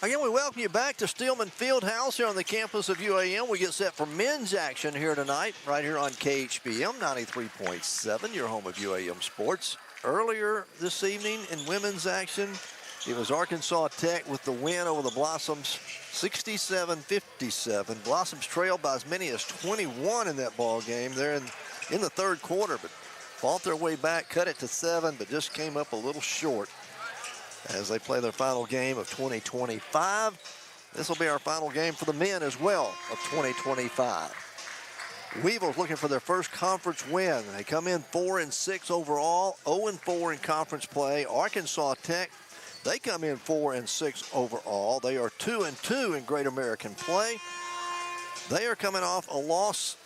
Again, we welcome you back to 𝗗𝗜𝗦𝗖𝗟𝗠𝗘𝗥 here on the campus of UAM. We get set for men's action here tonight, right here on KHBM 93.7, your home of UAM Sports. Earlier this evening in women's action, it was Arkansas Tech with the win over the Blossoms, 67-57. Blossoms trailed by as many as 21 in that ball game. They're in the third quarter, but fought their way back, cut it to 7, but just came up a little short as they play their final game of 2025. This will be our final game for the men as well of 2025. Weevils looking for their first conference win. They come in 4-6 overall, 0-4 in conference play. Arkansas Tech, they come in 4-6 overall. They are 2-2 in Great American play. They are coming off a loss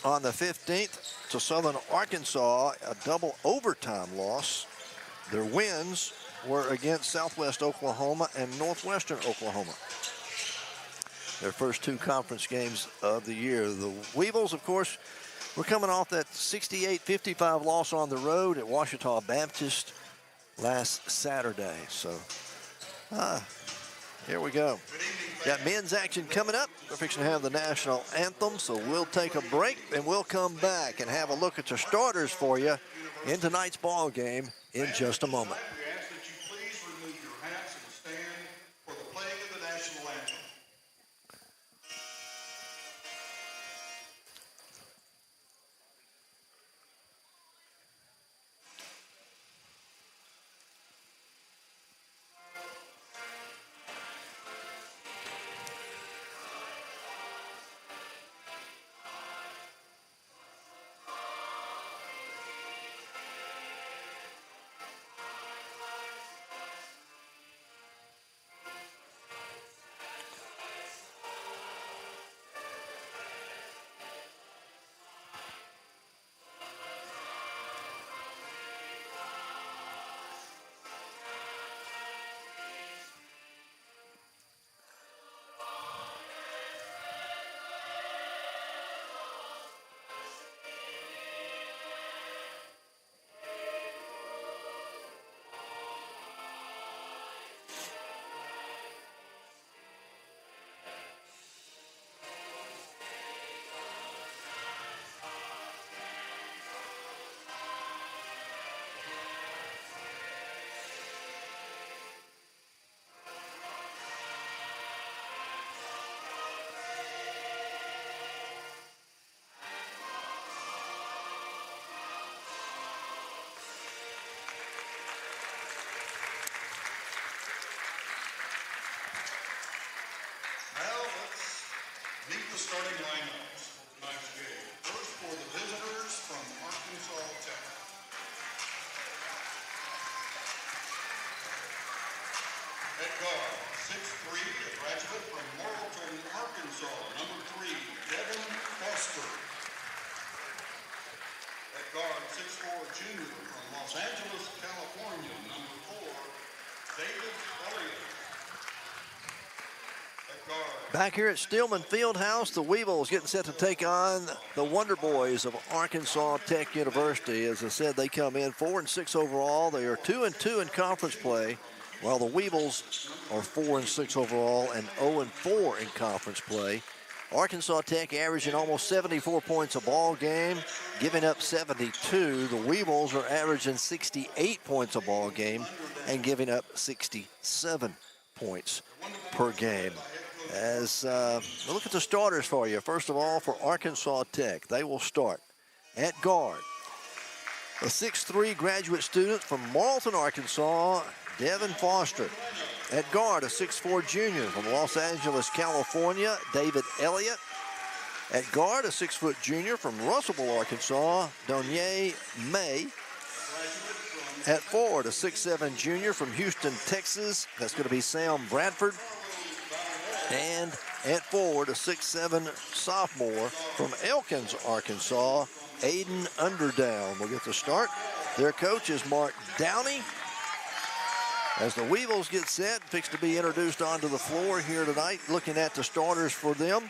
on the 15th to Southern Arkansas, a double overtime loss. Their wins were against Southwest Oklahoma and Northwestern Oklahoma. Their first two conference games of the year. The Weevils, of course, were coming off that 68-55 loss on the road at Ouachita Baptist last Saturday. So, here we go. Got men's action coming up. We're fixing to have the national anthem, so we'll take a break and we'll come back and have a look at the starters for you in tonight's ball game in just a moment. Starting lineups for tonight's game. First for the visitors from Arkansas Tech. At guard, 6'3", a graduate from Morrilton, Arkansas, number 3, Devin Foster. At guard, 6'4", junior from Los Angeles, California, number 4, David Elliott. Back here at 𝗗𝗜𝗦𝗖𝗟𝗏 Fieldhouse, the Weevils getting set to take on the Wonder Boys of Arkansas Tech University. As I said, they come in 4-6 overall. They are 2-2 in conference play, while the Weevils are 4-6 overall and 0-4 in conference play. Arkansas Tech averaging almost 74 points a ball game, giving up 72. The Weevils are averaging 68 points a ball game and giving up 67 points per game. As we look at the starters for you, first of all, for Arkansas Tech, they will start at guard. A 6'3" graduate student from Morrilton, Arkansas, Devin Foster. At guard, a 6'4" junior from Los Angeles, California, David Elliott. At guard, a 6-foot junior from Russellville, Arkansas, 𝗗𝗜𝗦𝗖𝗟𝗍𝗍. At forward, a 6'7" junior from Houston, Texas. That's going to be Sam Bradford. And at forward, a 6'7" sophomore from Elkins, Arkansas, Aiden Underdown will get the start. Their coach is Mark Downey. As the Weevils get set, fixed to be introduced onto the floor here tonight, looking at the starters for them.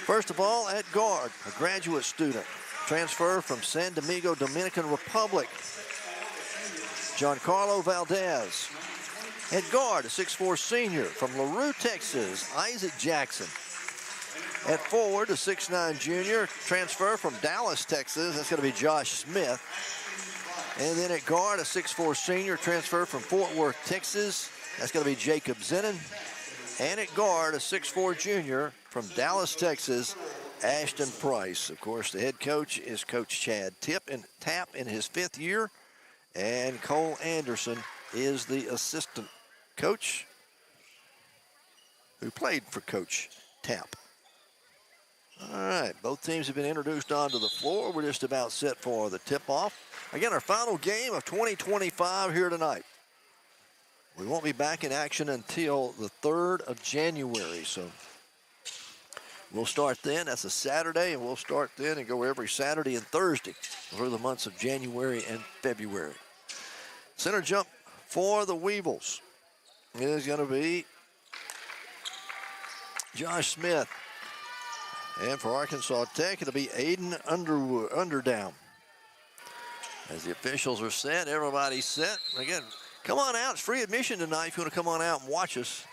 First of all, at guard, a graduate student, transfer from San Domingo, Dominican Republic, Giancarlo Valdez. At guard, a 6'4" senior from LaRue, Texas, Isaac Jackson. At forward, a 6'9" junior transfer from Dallas, Texas. That's going to be Josh Smith. And then at guard, a 6'4" senior transfer from Fort Worth, Texas. That's going to be 𝗗𝗜𝗦𝗖𝗟𝗔𝗜𝗠𝗘𝗥. And at guard, a 6'4" junior from Dallas, Texas, Ashton Price. Of course, the head coach is Coach Chad Tapp in his 5th year. And Cole Anderson is the assistant coach who played for Coach Tapp. All right, both teams have been introduced onto the floor. We're just about set for the tip-off. Again, our final game of 2025 here tonight. We won't be back in action until the 3rd of January, so we'll start then. That's a Saturday, and we'll start then and go every Saturday and Thursday for the months of January and February. Center jump for the Weevils is going to be Josh Smith. And for Arkansas Tech, it'll be Aiden Underdown. As the officials are set, everybody's set. Again, come on out. It's free admission tonight if you want to come on out and watch us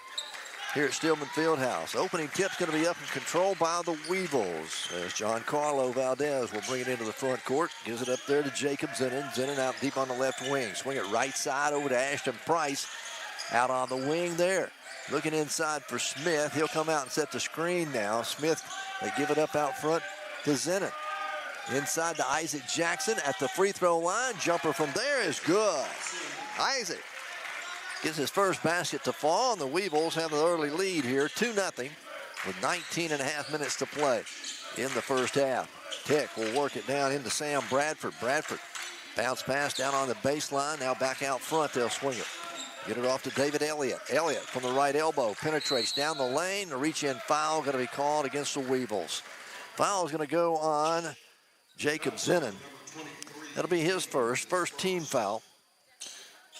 here at Stillman Fieldhouse. Opening tip's going to be up and controlled by the Weevils. As Giancarlo Valdez will bring it into the front court. Gives it up there to 𝗗𝗜𝗦𝗖𝗟𝗔𝗜𝗠😅. Zinnin out deep on the left wing. Swing it right side over to Ashton Price. Out on the wing there. Looking inside for Smith. He'll come out and set the screen now. Smith, they give it up out front to Zinnin. Inside to Isaac Jackson at the free throw line. Jumper from there is good. Isaac gets his first basket to fall, and the Weevils have an early lead here, 2-0, with 19.5 minutes to play in the first half. Tech will work it down into Sam Bradford. Bradford bounce pass down on the baseline. Now back out front, they'll swing it. Get it off to David Elliott. Elliott from the right elbow penetrates down the lane. The reach-in foul going to be called against the Weevils. Foul is going to go on 𝗗𝗜𝗦𝗖𝗟𝗔𝗜𝗠𝗅. That'll be his first team foul.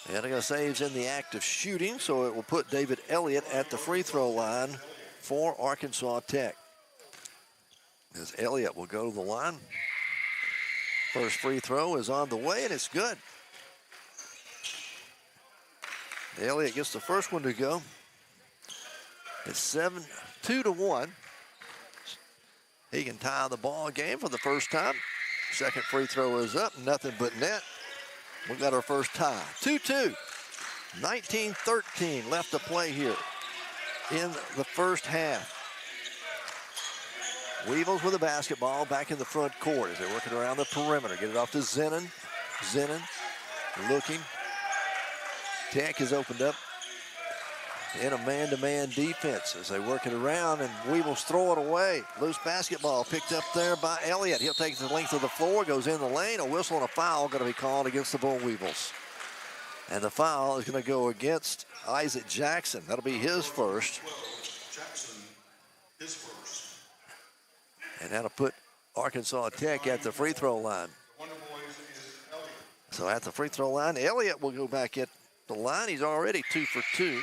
And I'm going to say he's in the act of shooting, so it will put David Elliott at the free throw line for Arkansas Tech. As Elliott will go to the line. First free throw is on the way, and it's good. Elliott gets the first one to go. It's 2-1. He can tie the ball game for the first time. Second free throw is up, nothing but net. We got our first tie. 2-2. 19-13 left to play here in the first half. Weevils with the basketball back in the front court as they're working around the perimeter. Get it off to Zinnin. Zinnin looking. Tech has opened up in a man-to-man defense as they work it around, and Weevils throw it away. Loose basketball picked up there by Elliott. He'll take the length of the floor, goes in the lane. A whistle and a foul going to be called against the Bull Weevils. And the foul is going to go against Isaac Jackson. That'll be his first. Jackson, his first. And that'll put Arkansas Tech at the free throw line. Wonder Boys is Elliott. So at the free throw line, Elliott will go back at the line. He's already 2 for 2.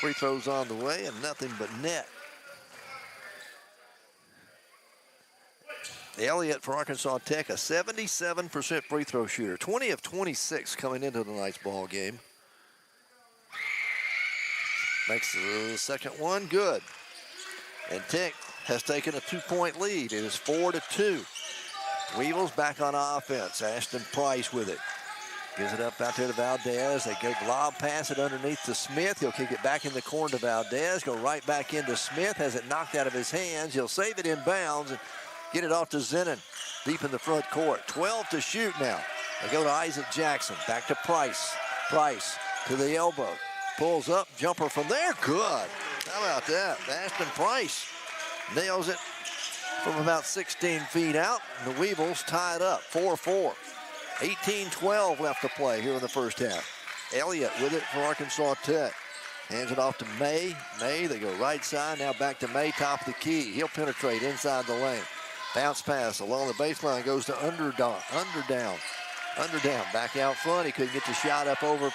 Free throws on the way and nothing but net. Elliott for Arkansas Tech, a 77% free throw shooter. 20 of 26 coming into tonight's ball game. Makes the second one good. And Tech has taken a 2-point lead. It is 4-2. Weevils back on offense. Ashton Price with it. Gives it up out there to Valdez. They go lob pass it underneath to Smith. He'll kick it back in the corner to Valdez. Go right back into Smith. Has it knocked out of his hands. He'll save it in bounds and get it off to Zinnin deep in the front court. 12 to shoot now. They go to Isaac Jackson. Back to Price. Price to the elbow. Pulls up. Jumper from there. Good. How about that? Ashton Price nails it from about 16 feet out. And the Weevils tie it up. 4-4. 18-12 left to play here in the first half. Elliott with it for Arkansas Tech. Hands it off to May. May, they go right side. Now back to May, top of the key. He'll penetrate inside the lane. Bounce pass along the baseline goes to Underdown. Back out front. He couldn't get the shot up over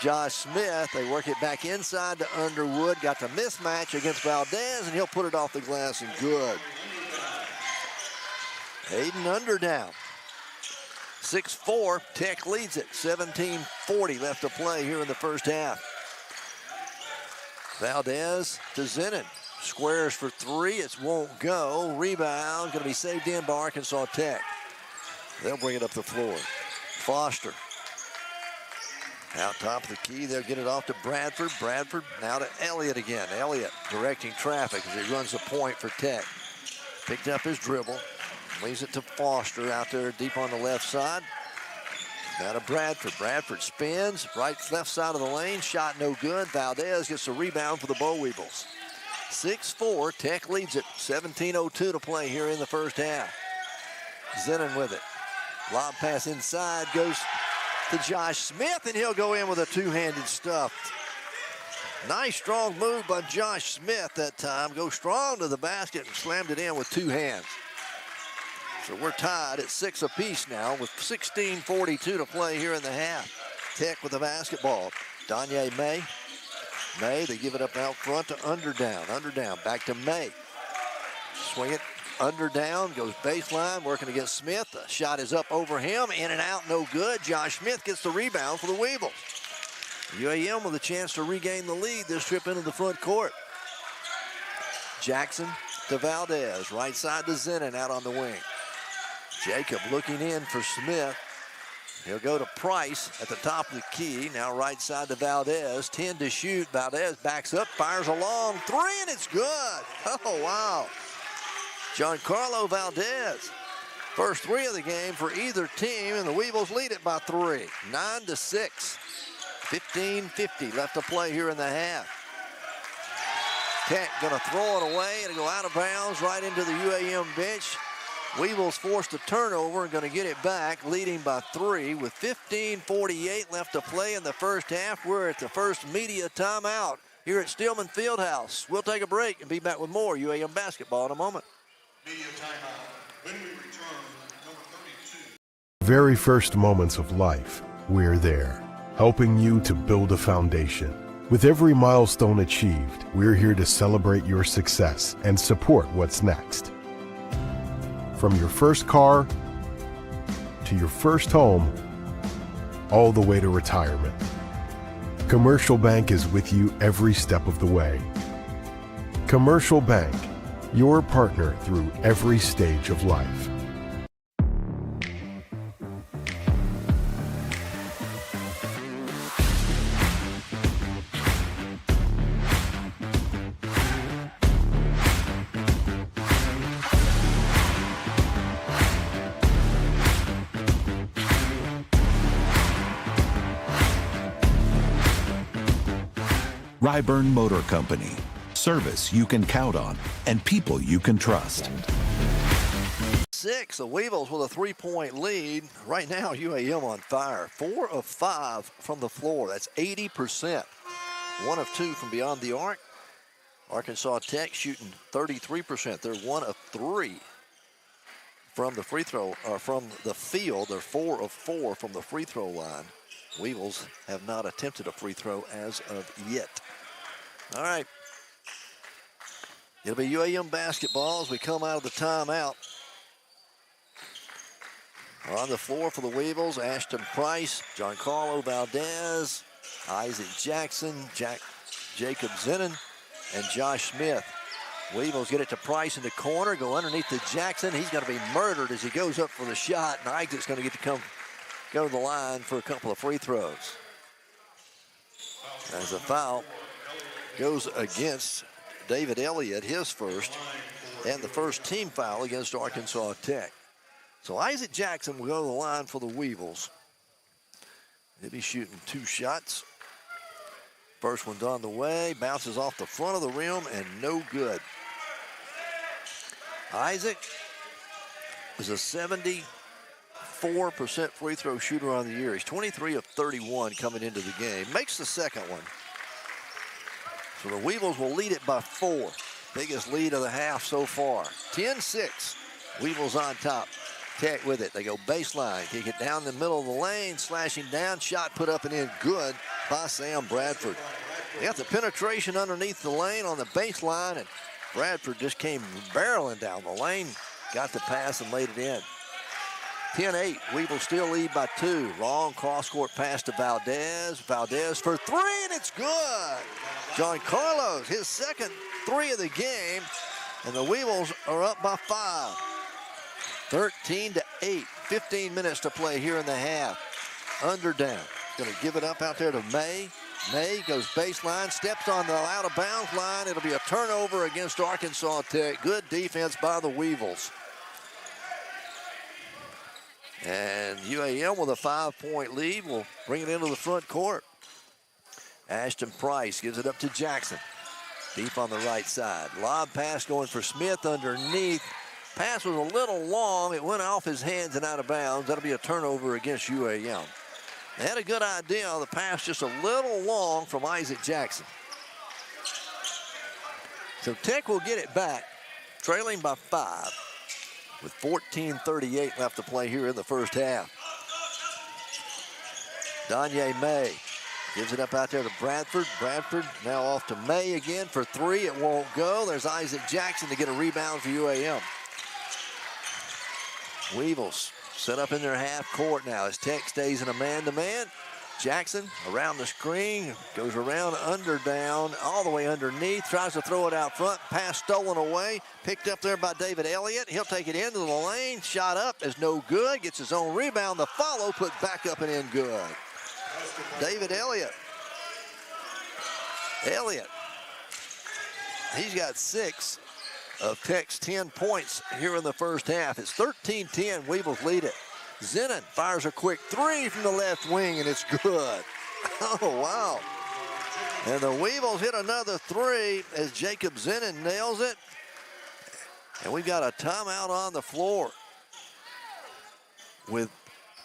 Josh Smith. They work it back inside to Underwood. Got the mismatch against Valdez, and he'll put it off the glass and good. Aiden Underdown. 6-4, Tech leads it. 17:40 left to play here in the first half. Valdez to Zinnin. Squares for three, it won't go. Rebound, gonna be saved in by Arkansas Tech. They'll bring it up the floor. Foster. Out top of the key, they'll get it off to Bradford. Bradford now to Elliott again. Elliott directing traffic as he runs the point for Tech. Picked up his dribble, leaves it to Foster out there deep on the left side. Now to Bradford. Bradford spins, left side of the lane, shot no good. Valdez gets a rebound for the Boll Weevils. 6-4, Tech leads it. 17:02 to play here in the first half. Zinnin with it. Lob pass inside, goes to Josh Smith, and he'll go in with a two-handed stuff. Nice strong move by Josh Smith that time. Goes strong to the basket and slammed it in with two hands. So we're tied at 6 apiece now with 16:42 to play here in the half. Tech with the basketball. Danye May. May, they give it up out front to Underdown. Underdown, back to May. Swing it, Underdown, goes baseline, working against Smith. The shot is up over him, in and out, no good. Josh Smith gets the rebound for the Weevils. UAM with a chance to regain the lead this trip into the front court. Jackson to Valdez, right side to Zinnin out on the wing. Jacob looking in for Smith. He'll go to Price at the top of the key. Now right side to Valdez. 10 to shoot. Valdez backs up, fires a long three, and it's good. Oh, wow. Giancarlo Valdez. First three of the game for either team, and the Weevils lead it by 3. 9-6. 15:50 left to play here in the half. Tech gonna throw it away and go out of bounds right into the UAM bench. Weevils forced a turnover and gonna get it back, leading by 3 with 15:48 left to play in the first half. We're at the first media timeout here at Steelman Fieldhouse. We'll take a break and be back with more UAM basketball in a moment. Media timeout. When we return, number 32. Very first moments of life, we're there, helping you to build a foundation. With every milestone achieved, we're here to celebrate your success and support what's next. From your first car to your first home, all the way to retirement. Commercial Bank is with you every step of the way. Commercial Bank, your partner through every stage of life. Ryburn Motor Company. Service you can count on and people you can trust. 6, the Weevils with a 3-point lead. Right now, UAM on fire. 4 of 5 from the floor. That's 80%. 1 of 2 from beyond the arc. Arkansas Tech shooting 33%. They're 1 of 3 from the free throw, from the field. They're 4 of 4 from the free throw line. Weevils have not attempted a free throw as of yet. All right. It'll be UAM basketball as we come out of the timeout. On the floor for the Weevils, Ashton Price, Giancarlo Valdez, Isaac Jackson, Jacob Zinnin, and Josh Smith. Weevils get it to Price in the corner, go underneath to Jackson. He's going to be murdered as he goes up for the shot, and Isaac's going to get to go to the line for a couple of free throws. As a foul goes against David Elliott, his first, and the first team foul against Arkansas Tech. So Isaac Jackson will go to the line for the Weevils. He'll be shooting 2 shots. First one's on the way, bounces off the front of the rim, and no good. Isaac is a 74% free throw shooter on the year. He's 23 of 31 coming into the game. Makes the second one. So the Weevils will lead it by 4. Biggest lead of the half so far. 10-6. Weevils on top. Tech with it. They go baseline. Kick it down the middle of the lane. Slashing down. Shot put up and in. Good by Sam Bradford. They got the penetration underneath the lane on the baseline, and Bradford just came barreling down the lane. Got the pass and laid it in. 10-8. Weevils still lead by 2. Long cross-court pass to Valdez. Valdez for 3, and it's good. 𝗗𝗜𝗦𝗖𝗟𝗔𝗜𝗠𝗘𝗥, his second 3 of the game, and the Weevils are up by 5. 13-8. 15 minutes to play here in the half. Underdown. Going to give it up out there to May. May goes baseline, steps on the out-of-bounds line. It'll be a turnover against Arkansas Tech. Good defense by the Weevils. And UAM with a 5-point lead will bring it into the front court. Ashton Price gives it up to Jackson. Deep on the right side. Lob pass going for Smith underneath. Pass was a little long. It went off his hands and out of bounds. That'll be a turnover against UAM. They had a good idea on the pass, just a little long from Isaac Jackson. So Tech will get it back, trailing by 5 with 14:38 left to play here in the first half. Danye May gives it up out there to Bradford. Bradford now off to May again for 3. It won't go. There's Isaac Jackson to get a rebound for UAM. Weevils set up in their half court now as Tech stays in a man-to-man. Jackson around the screen, goes around under down, all the way underneath, tries to throw it out front. Pass stolen away, picked up there by David Elliott. He'll take it into the lane. Shot up is no good. Gets his own rebound. The follow put back up and in good. David Elliott. Elliott. He's got 6 of Tech's 10 points here in the first half. It's 13-10. Weevils lead it. Zennon fires a quick 3 from the left wing, and it's good. Oh, wow. And the Weevils hit another 3 as Jacob Zennon nails it. And we've got a timeout on the floor with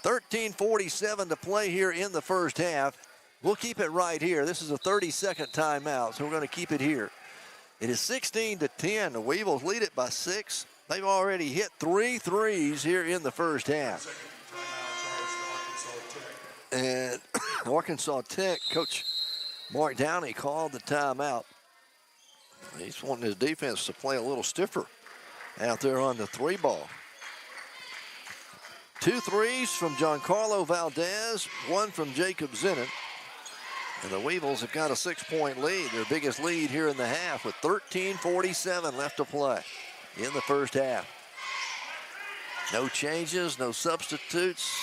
13:47 to play here in the first half. We'll keep it right here. This is a 30-second timeout, so we're going to keep it here. It is 16-10. The Weevils lead it by 6. They've already hit 3 threes here in the first half. And Arkansas Tech, Coach Mark Downey called the timeout. He's wanting his defense to play a little stiffer out there on the 3 ball. 2 threes from Giancarlo Valdez, 1 from Jacob Zennon. And the Weevils have got a 6-point lead, their biggest lead here in the half, with 13:47 left to play in the first half. No changes, no substitutes,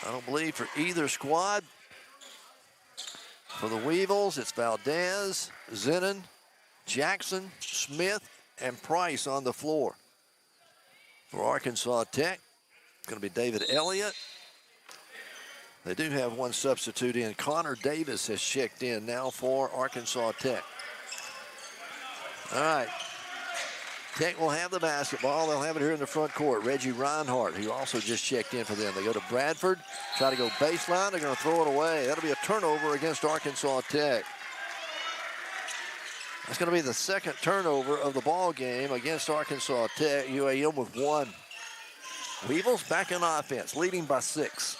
I don't believe, for either squad. For the Weevils, it's Valdez, Zennon, Jackson, Smith, and Price on the floor. For Arkansas Tech, it's going to be David Elliott. They do have 1 substitute in. Connor Davis has checked in now for Arkansas Tech. All right. Tech will have the basketball. They'll have it here in the front court. Reggie Reinhardt, who also just checked in for them. They go to Bradford, try to go baseline. They're going to throw it away. That'll be a turnover against Arkansas Tech. That's going to be the second turnover of the ball game against Arkansas Tech. UAM with 1. Weevils back in offense, leading by 6.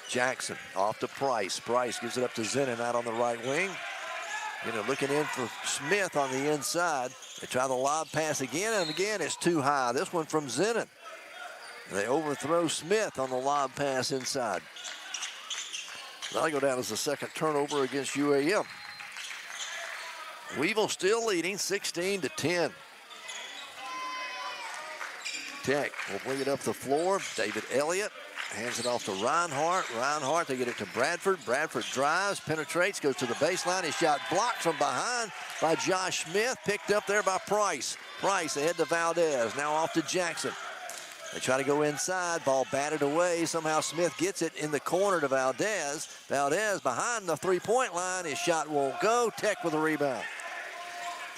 Jackson off to Price. Price gives it up to Zennon out on the right wing. Looking in for Smith on the inside. They try the lob pass again, and again it's too high. This one from Zennon. They overthrow Smith on the lob pass inside. That'll go down as the second turnover against UAM. Weevil still leading 16-10. Tech will bring it up the floor. David Elliott hands it off to Reinhardt. Reinhardt, they get it to Bradford. Bradford drives, penetrates, goes to the baseline. His shot blocked from behind by Josh Smith. Picked up there by Price. Price ahead to Valdez. Now off to Jackson. They try to go inside. Ball batted away. Somehow Smith gets it in the corner to Valdez. Valdez behind the 3-point line. His shot won't go. Tech with a rebound.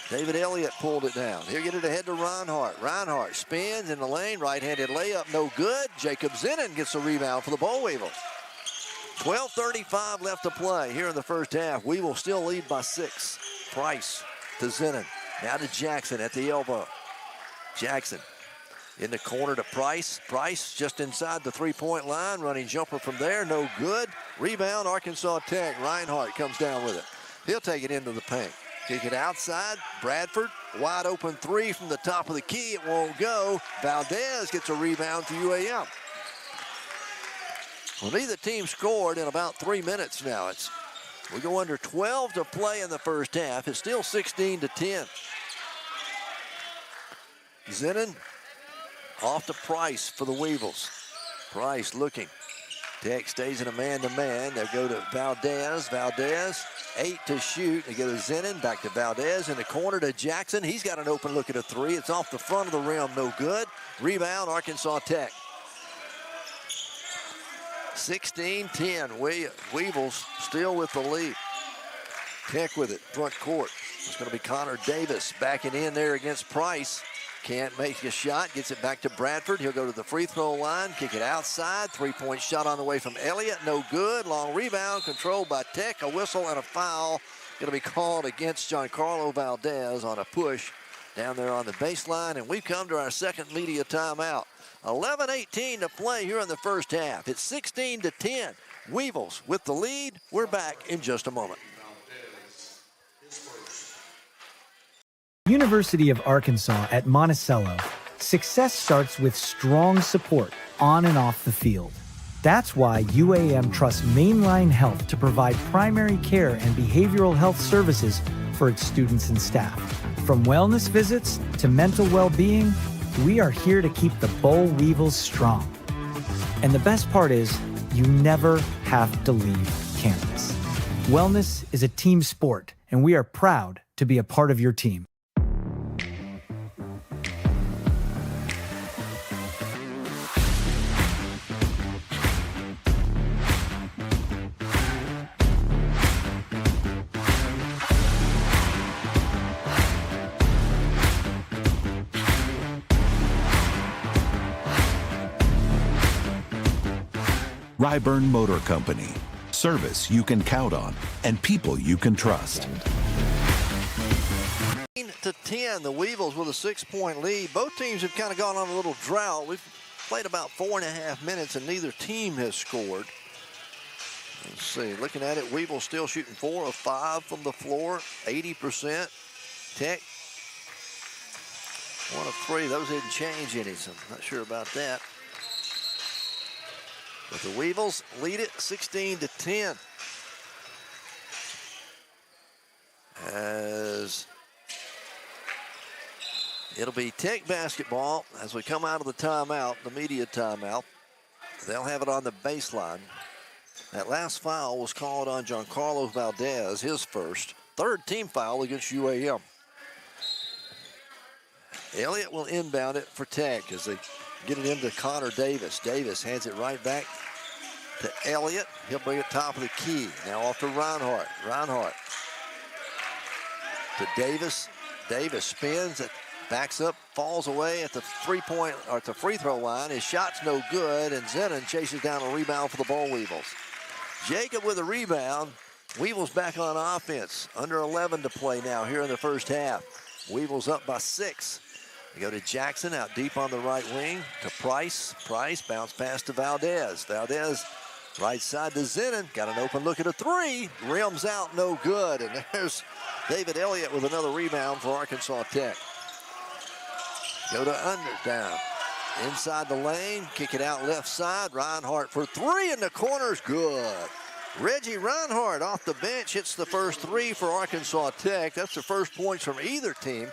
David Elliott pulled it down. He'll get it ahead to Reinhardt. Reinhardt spins in the lane. Right-handed layup, no good. Jacob Zennon gets a rebound for the Boll Weevils. 12:35 left to play here in the first half. We will still lead by 6. Price to Zennon. Now to Jackson at the elbow. Jackson in the corner to Price. Price just inside the 3-point line. Running jumper from there, no good. Rebound, Arkansas Tech. Reinhardt comes down with it. He'll take it into the paint. Kick it outside. Bradford wide open three from the top of the key. It won't go. Valdez gets a rebound for UAM. Well, neither team scored in about 3 minutes now. We go under 12 to play in the first half. It's still 16-10. Zinnin off to Price for the Weevils. Price looking. Tech stays in a man-to-man. They'll go to Valdez. Valdez, 8 to shoot. They go to Zinnin, back to Valdez. In the corner to Jackson. He's got an open look at a three. It's off the front of the rim, no good. Rebound, Arkansas Tech. 16-10. Weevils still with the lead. Tech with it, front court. It's going to be Connor Davis backing in there against Price. Can't make a shot, gets it back to Bradford. He'll go to the free throw line, kick it outside. Three-point shot on the way from Elliott, no good. Long rebound, controlled by Tech. A whistle and a foul going to be called against Giancarlo Valdez on a push down there on the baseline. And we've come to our second media timeout. 11:18 to play here in the first half. It's 16-10. Weevils with the lead. We're back in just a moment. University of Arkansas at Monticello, success starts with strong support on and off the field. That's why UAM trusts Mainline Health to provide primary care and behavioral health services for its students and staff. From wellness visits to mental well-being, we are here to keep the Boll Weevils strong. And the best part is, you never have to leave campus. Wellness is a team sport, and we are proud to be a part of your team. 𝗗𝗚𝗦𝗏 Motor Company. Service you can count on and people you can trust. 9-10, the Weevils with a 6-point lead. Both teams have kind of gone on a little drought. We've played about 4.5 minutes and neither team has scored. Let's see, looking at it, Weevils still shooting 4 of 5 from the floor, 80%. Tech, 1 of 3. Those didn't change any, so I'm not sure about that. But the Weevils lead it 16-10. As it'll be Tech basketball as we come out of the timeout, the media timeout. They'll have it on the baseline. That last foul was called on Giancarlo Valdez, his first. Third team foul against UAM. Elliott will inbound it for Tech as they get it into Connor Davis. Davis hands it right back to Elliott. He'll bring it top of the key. Now off to Reinhardt. Reinhardt to Davis. Davis spins it, backs up, falls away at the three-point or at the free throw line. His shot's no good, and Zinnin chases down a rebound for the Boll Weevils. Jacob with a rebound. Weevils back on offense. Under 11 to play now here in the first half. Weevils up by 6. They go to Jackson out deep on the right wing to Price. Price bounce pass to Valdez. Valdez right side to Zinnin. Got an open look at a three. Rims out, no good. And there's David Elliott with another rebound for Arkansas Tech. Go to under down. Inside the lane, kick it out left side. Reinhardt for three in the corners, good. Reggie Reinhardt off the bench hits the first three for Arkansas Tech. That's the first points from either team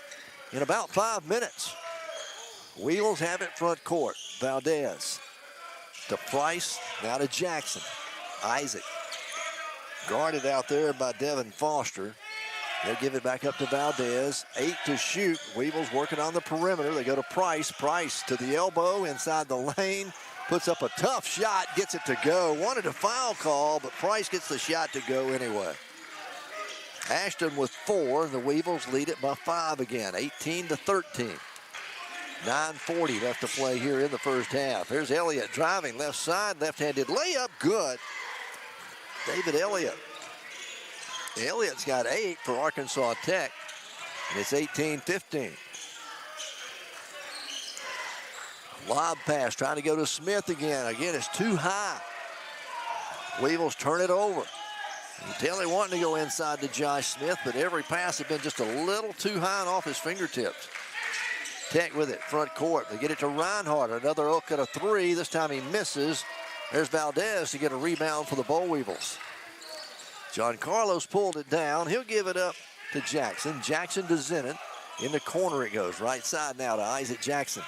in about 5 minutes. Weevils have it front court. Valdez to Price, now to Jackson. Isaac guarded out there by Devin Foster. They'll give it back up to Valdez. 8 to shoot. Weevils working on the perimeter. They go to Price. Price to the elbow inside the lane. Puts up a tough shot, gets it to go. Wanted a foul call, but Price gets the shot to go anyway. Ashton with 4. The Weevils lead it by 5 again, 18-13. 9:40 left to play here in the first half. Here's Elliott driving left side, left-handed layup, good. David Elliott. Elliott's got 8 for Arkansas Tech, and it's 18-15. Lob pass, trying to go to Smith again. Again, it's too high. Weevils turn it over. You can tell they wanting to go inside to Josh Smith, but every pass had been just a little too high and off his fingertips. Tech with it, front court. They get it to Reinhardt. Another look at a three. This time he misses. There's Valdez to get a rebound for the Boll Weevils. John Carlos pulled it down. He'll give it up to Jackson. Jackson to Zenit. In the corner it goes. Right side now to Isaac Jackson.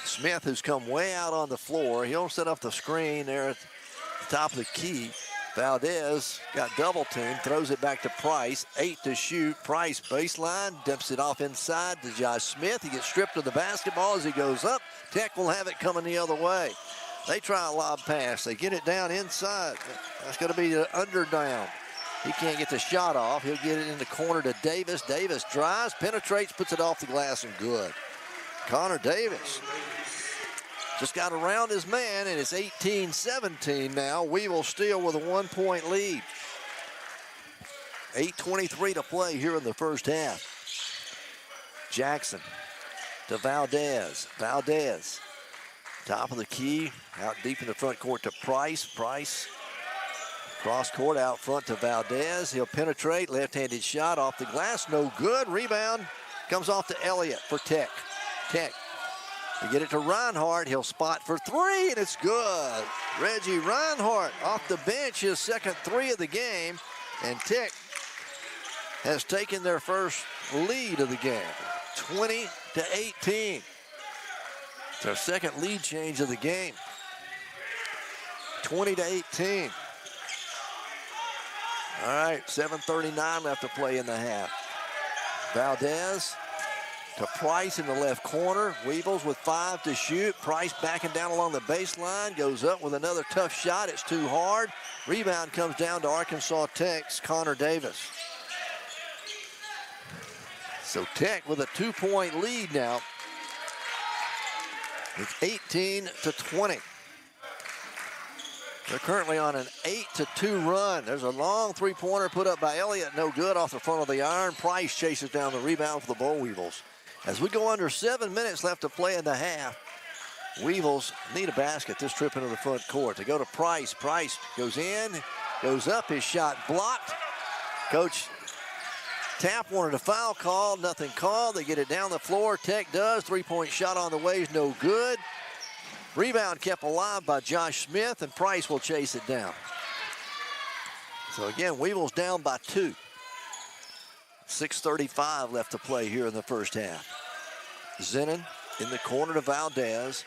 Smith, who's come way out on the floor. He'll set up the screen there at the top of the key. Valdez got double teamed, throws it back to Price. 8 to shoot. Price baseline, dumps it off inside to Josh Smith. He gets stripped of the basketball as he goes up. Tech will have it coming the other way. They try a lob pass. They get it down inside. That's going to be the under down. He can't get the shot off. He'll get it in the corner to Davis. Davis drives, penetrates, puts it off the glass, and good. Connor Davis just got around his man, and it's 18-17 now. Weevils still with a 1-point lead. 8:23 to play here in the first half. Jackson to Valdez. Valdez, top of the key, out deep in the front court to Price. Price, cross court out front to Valdez. He'll penetrate, left-handed shot off the glass, no good. Rebound comes off to Elliott for Tech. Tech. To get it to Reinhardt, he'll spot for three, and it's good. Reggie Reinhardt off the bench, his second three of the game, and Tech has taken their first lead of the game, 20-18. It's their second lead change of the game, 20-18. All right, 7:39 left to play in the half. Valdez to Price in the left corner. Weevils with 5 to shoot. Price backing down along the baseline. Goes up with another tough shot. It's too hard. Rebound comes down to Arkansas Tech's Connor Davis. So Tech with a 2-point lead now. It's 18-20. They're currently on an 8-2 run. There's a long three-pointer put up by Elliott. No good off the front of the iron. Price chases down the rebound for the Boll Weevils. As we go under 7 minutes left to play in the half, Weevils need a basket this trip into the front court. They go to Price. Price goes in, goes up, his shot blocked. Coach Tapp wanted a foul call, nothing called. They get it down the floor. Tech does. Three-point shot on the way is no good. Rebound kept alive by Josh Smith, and Price will chase it down. So again, Weevils down by 2. 6:35 left to play here in the first half. Zenit in the corner to Valdez.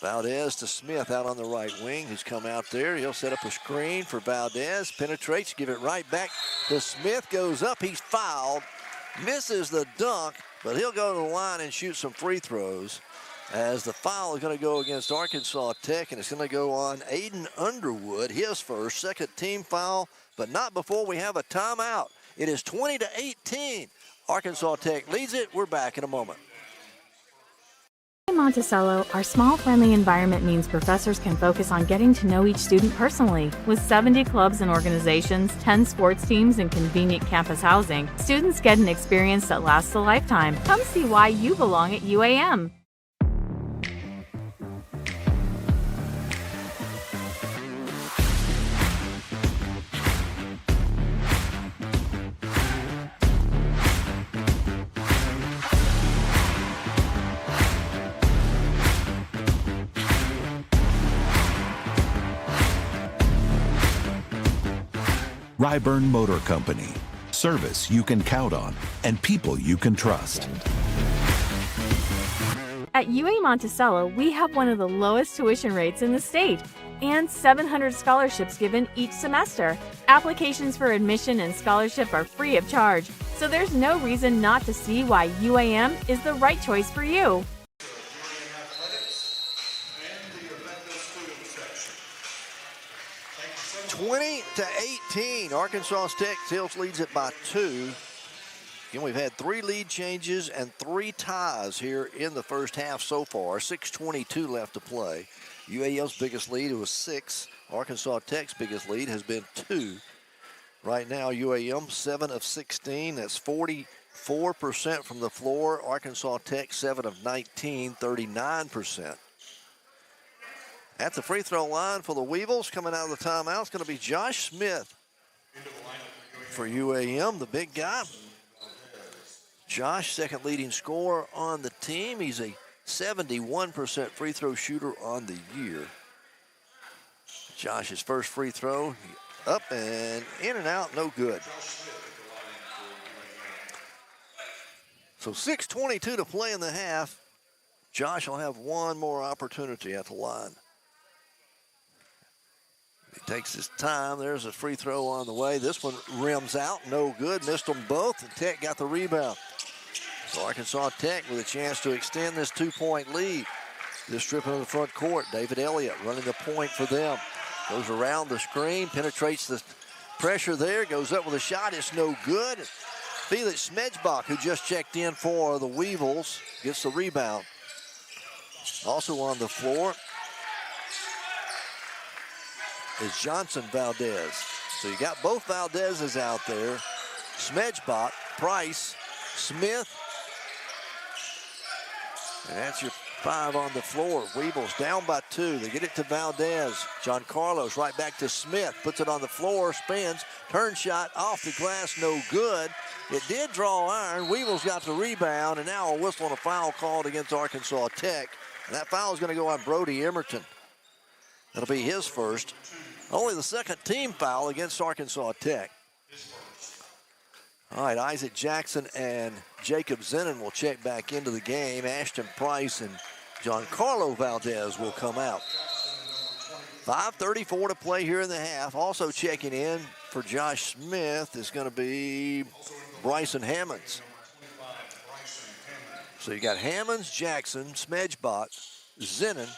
Valdez to Smith out on the right wing, who's come out there. He'll set up a screen for Valdez. Penetrates, give it right back to Smith. Goes up, he's fouled. Misses the dunk, but he'll go to the line and shoot some free throws, as the foul is going to go against Arkansas Tech, and it's going to go on Aiden Underwood, his first, second team foul, but not before we have a timeout. It is 20-18. Arkansas Tech leads it. We're back in a moment. At Monticello, our small, friendly environment means professors can focus on getting to know each student personally. With 70 clubs and organizations, 10 sports teams, and convenient campus housing, students get an experience that lasts a lifetime. Come see why you belong at UAM. 𝗗𝗚𝗦𝗖𝗟𝗔𝗜𝗠𝗘𝗥 Motor Company. Service you can count on and people you can trust. At UA Monticello, we have one of the lowest tuition rates in the state and 700 scholarships given each semester. Applications for admission and scholarship are free of charge, so there's no reason not to see why UAM is the right choice for you. UAM Athletics and the Effective Student Section. Thank you so much. 20-18. Arkansas Tech still leads it by 2. Again, we've had 3 lead changes and 3 ties here in the first half so far. 6:22 left to play. UAM's biggest lead was 6. Arkansas Tech's biggest lead has been 2. Right now, UAM 7 of 16. That's 44% from the floor. Arkansas Tech 7 of 19, 39%. At the free throw line for the Weevils, coming out of the timeout, it's going to be Josh Smith for UAM, the big guy. Josh, second leading scorer on the team. He's a 71% free throw shooter on the year. Josh's first free throw, up and in and out, no good. So 6:22 to play in the half. Josh will have one more opportunity at the line. He takes his time. There's a free throw on the way. This one rims out, no good. Missed them both, and Tech got the rebound. So Arkansas Tech with a chance to extend this 2-point lead. This trip into the front court. David Elliott running the point for them. Goes around the screen, penetrates the pressure there, goes up with a shot. It's no good. Felix 𝗗𝗟𝗔𝗜𝗠𝗘𝗥, who just checked in for the Weevils, gets the rebound. Also on the floor is Johnson Valdez. So you got both Valdezes out there. 𝗗𝗟𝗔𝗜𝗍𝒑, Price, Smith. And that's your 5 on the floor. Weevils down by 2. They get it to Valdez. John Carlos right back to Smith. Puts it on the floor, spins. Turn shot off the glass, no good. It did draw iron. Weevils got the rebound, and now a whistle and a foul called against Arkansas Tech. And that foul is going to go on Brody Emerton. That'll be his first. Only the second team foul against Arkansas Tech. All right, Isaac Jackson and Jacob Zennon will check back into the game. Ashton Price and Giancarlo Valdez will come out. 5:34 to play here in the half. Also checking in for Josh Smith is going to be Bryson Hammonds. So you got Hammonds, Jackson, 𝗗𝗟𝗑𝗏, Zennon,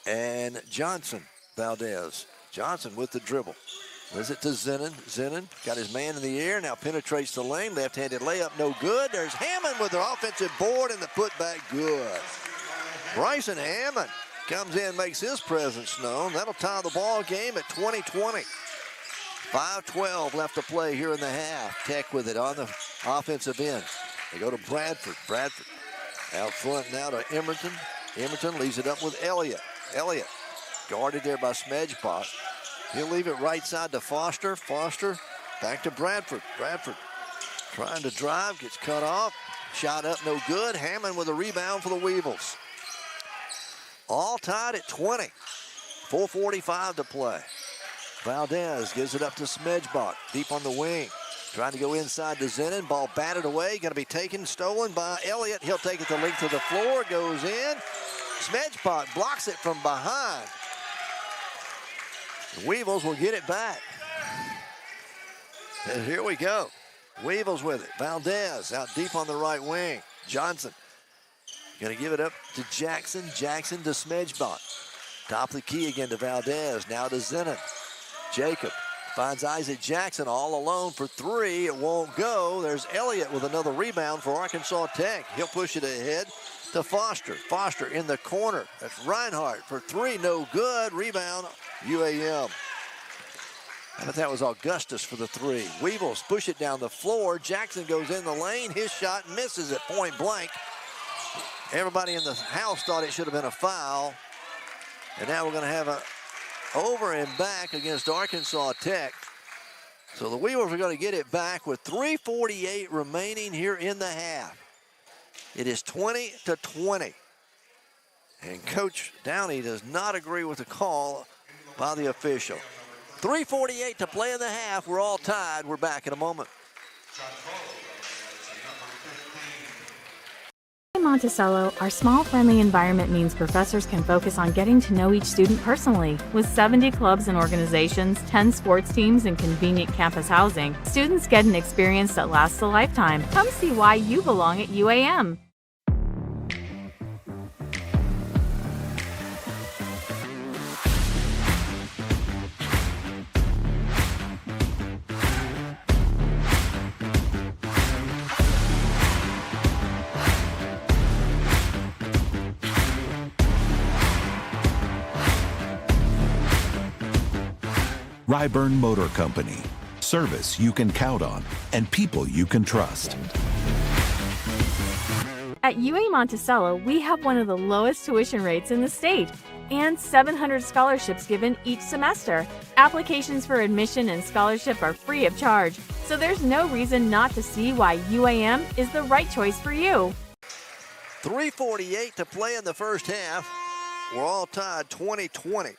and Johnson Valdez. Johnson with the dribble. Gives it to Zennon. Zennon got his man in the air, now penetrates the lane. Left-handed layup, no good. There's Hammond with the offensive board and the putback, good. Bryson Hammond comes in, makes his presence known. That'll tie the ball game at 20-20. 5:12 left to play here in the half. Tech with it on the offensive end. They go to Bradford. Bradford out front now to Emerton. Emerton leaves it up with Elliott. Elliott guarded there by 𝗗𝗟𝗑𝗏. He'll leave it right side to Foster. Foster back to Bradford. Bradford trying to drive, gets cut off. Shot up, no good. Hammond with a rebound for the Weevils. All tied at 20. 4:45 to play. Valdez gives it up to 𝗗𝗟𝗑𝗏. Deep on the wing. Trying to go inside to Zennon. Ball batted away. Going to be taken, stolen by Elliott. He'll take it the length of the floor. Goes in. 𝗗𝗟𝗑𝗏 blocks it from behind. The Weevils will get it back. And here we go. Weevils with it. Valdez out deep on the right wing. Johnson going to give it up to Jackson. Jackson to 𝗗𝗟𝗏𝗏. Top of the key again to Valdez. Now to Zennon. Jacob finds Isaac Jackson all alone for 3. It won't go. There's Elliott with another rebound for Arkansas Tech. He'll push it ahead to Foster. Foster in the corner. That's Reinhardt for 3. No good. Rebound UAM. I bet that was Augustus for the 3. Weevils push it down the floor. Jackson goes in the lane. His shot misses at point blank. Everybody in the house thought it should have been a foul. And now we're going to have a over and back against Arkansas Tech. So the Weevils are going to get it back with 3:48 remaining here in the half. It is 20-20. And Coach Downey does not agree with the call by the official. 3:48 to play in the half. We're all tied. We're back in a moment. At Monticello, our small, friendly environment means professors can focus on getting to know each student personally. With 70 clubs and organizations, 10 sports teams, and convenient campus housing, students get an experience that lasts a lifetime. Come see why you belong at UAM. 𝗗𝗏𝗦𝗖𝗟𝗔𝗜𝗠𝗘𝗥 Motor Company. Service you can count on and people you can trust. At UAM Monticello, we have one of the lowest tuition rates in the state. and 700 scholarships given each semester. Applications for admission and scholarship are free of charge, so there's no reason not to see why UAM is the right choice for you. 3:48 to play in the first half. We're all tied 20-20.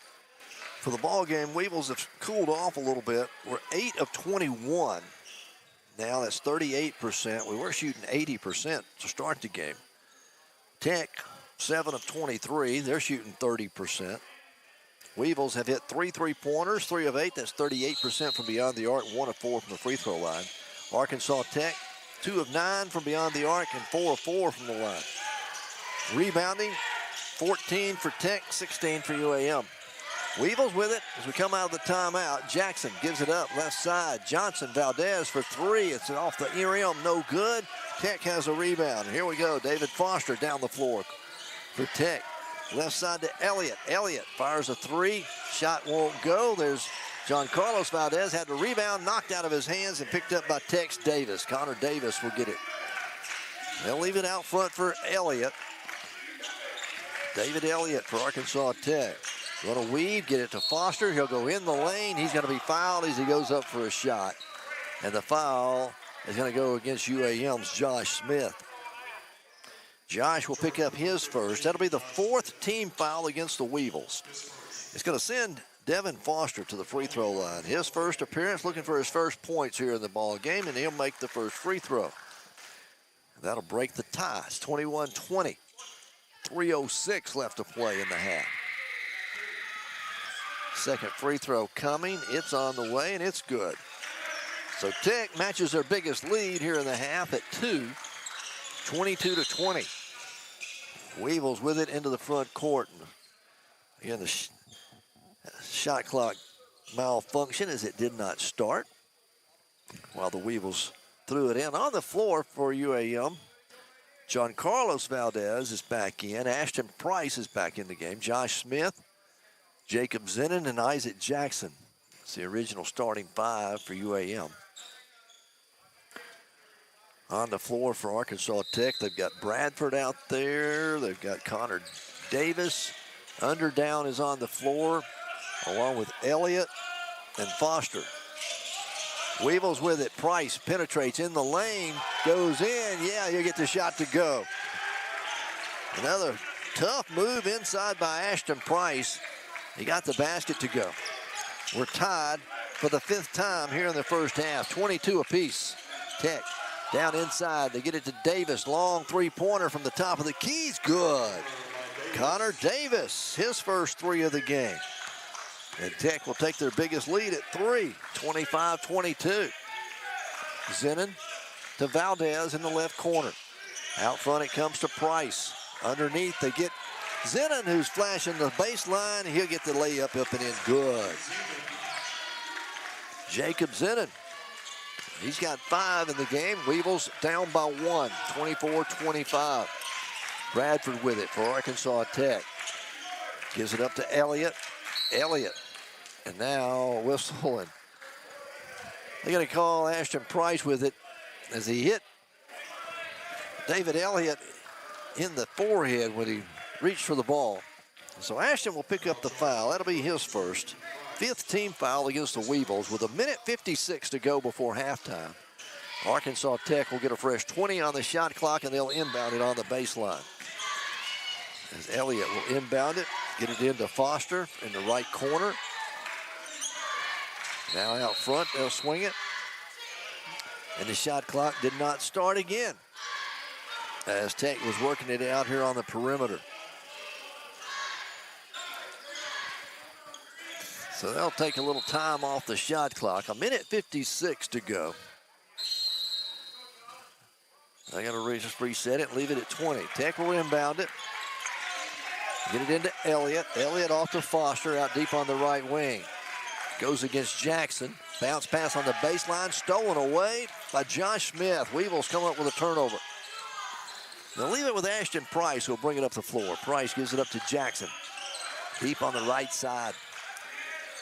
For the ball game, Weevils have cooled off a little bit. We're 8 of 21. Now that's 38%. We were shooting 80% to start the game. Tech, 7 of 23. They're shooting 30%. Weevils have hit 3 3-pointers, 3 of 8. That's 38% from beyond the arc, 1 of 4 from the free throw line. Arkansas Tech, 2 of 9 from beyond the arc and 4 of 4 from the line. Rebounding, 14 for Tech, 16 for UAM. Weevils with it as we come out of the timeout. Jackson gives it up left side. Johnson Valdez for 3. It's off the rim, no good. Tech has a rebound. Here we go. David Foster down the floor for Tech. Left side to Elliott. Elliott fires a 3. Shot won't go. There's John Carlos Valdez. Had the rebound knocked out of his hands and picked up by Tech's Davis. Connor Davis will get it. They'll leave it out front for Elliott. David Elliott for Arkansas Tech. Going to weave, get it to Foster. He'll go in the lane. He's going to be fouled as he goes up for a shot. And the foul is going to go against UAM's Josh Smith. Josh will pick up his first. That'll be the 4th team foul against the Weevils. It's going to send Devin Foster to the free throw line. His first appearance, looking for his first points here in the ball game, and he'll make the first free throw. That'll break the tie. It's 21-20. 3:06 left to play in the half. Second free throw coming. It's on the way, and it's good. So Tech matches their biggest lead here in the half at 2, 22-20. Weevils with it into the front court. Again, the shot clock malfunction as it did not start. While the Weevils threw it in on the floor for UAM. John Carlos Valdez is back in. Ashton Price is back in the game. Josh Smith, Jacob Zinnon, and Isaac Jackson. It's the original starting 5 for UAM. On the floor for Arkansas Tech, they've got Bradford out there. They've got Connor Davis. Underdown is on the floor, along with Elliott and Foster. Weevils with it. Price penetrates in the lane, goes in. Yeah, you get the shot to go. Another tough move inside by Ashton Price. He got the basket to go. We're tied for the 5th time here in the first half. 22 apiece. Tech down inside. They get it to Davis. Long 3-pointer from the top of the keys. Good. Connor Davis, his first 3 of the game. And Tech will take their biggest lead at 3, 25-22. Zinnon to Valdez in the left corner. Out front it comes to Price. Underneath they get Zinnon, who's flashing the baseline. He'll get the layup up and in. Good. Jacob Zinnon. He's got 5 in the game. Weevils down by 1, 24-25. Bradford with it for Arkansas Tech. Gives it up to Elliott. Elliott. And now whistle, and they're going to call Ashton Price with it as he hit David Elliott in the forehead when he reached for the ball. So Ashton will pick up the foul. That'll be his first. 5th team foul against the Weevils with 1:56 to go before halftime. Arkansas Tech will get a fresh 20 on the shot clock, and they'll inbound it on the baseline. As Elliott will inbound it, get it into Foster in the right corner. Now out front, they'll swing it. And the shot clock did not start again, as Tech was working it out here on the perimeter. So they'll take a little time off the shot clock. 1:56 to go. I got to just reset it, leave it at 20. Tech will inbound it. Get it into Elliott. Elliott off to Foster, out deep on the right wing. Goes against Jackson. Bounce pass on the baseline, stolen away by Josh Smith. Weevils come up with a turnover. They'll leave it with Ashton Price, who'll bring it up the floor. Price gives it up to Jackson. Deep on the right side.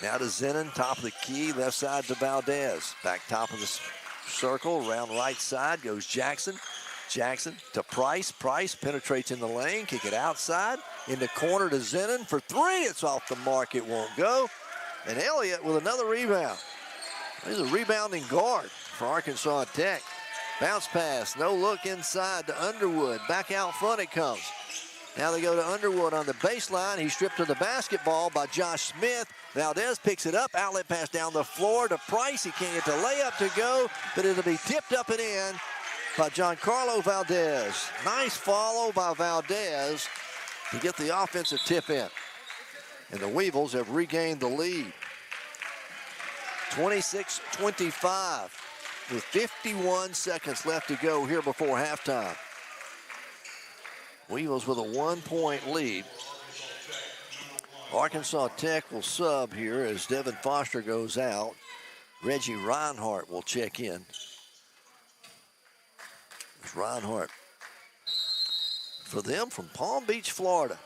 Now to Zinnon, top of the key, left side to Valdez. Back top of the circle, around right side goes Jackson. Jackson to Price. Price penetrates in the lane, kick it outside. In the corner to Zenon for three. It's off the mark. It won't go. And Elliott with another rebound. He's a rebounding guard for Arkansas Tech. Bounce pass, no look inside to Underwood. Back out front it comes. Now they go to Underwood on the baseline. He's stripped to the basketball by Josh Smith. Valdez picks it up. Outlet pass down the floor to Price. He can't get the layup to go, but it'll be tipped up and in by Giancarlo Valdez. Nice follow by Valdez to get the offensive tip in. And the Weevils have regained the lead. 26-25 with 51 seconds left to go here before halftime. Weevils with a 1-point lead. Arkansas Tech will sub here as Devin Foster goes out. Reggie Reinhardt will check in. It's Reinhardt for them from Palm Beach, Florida.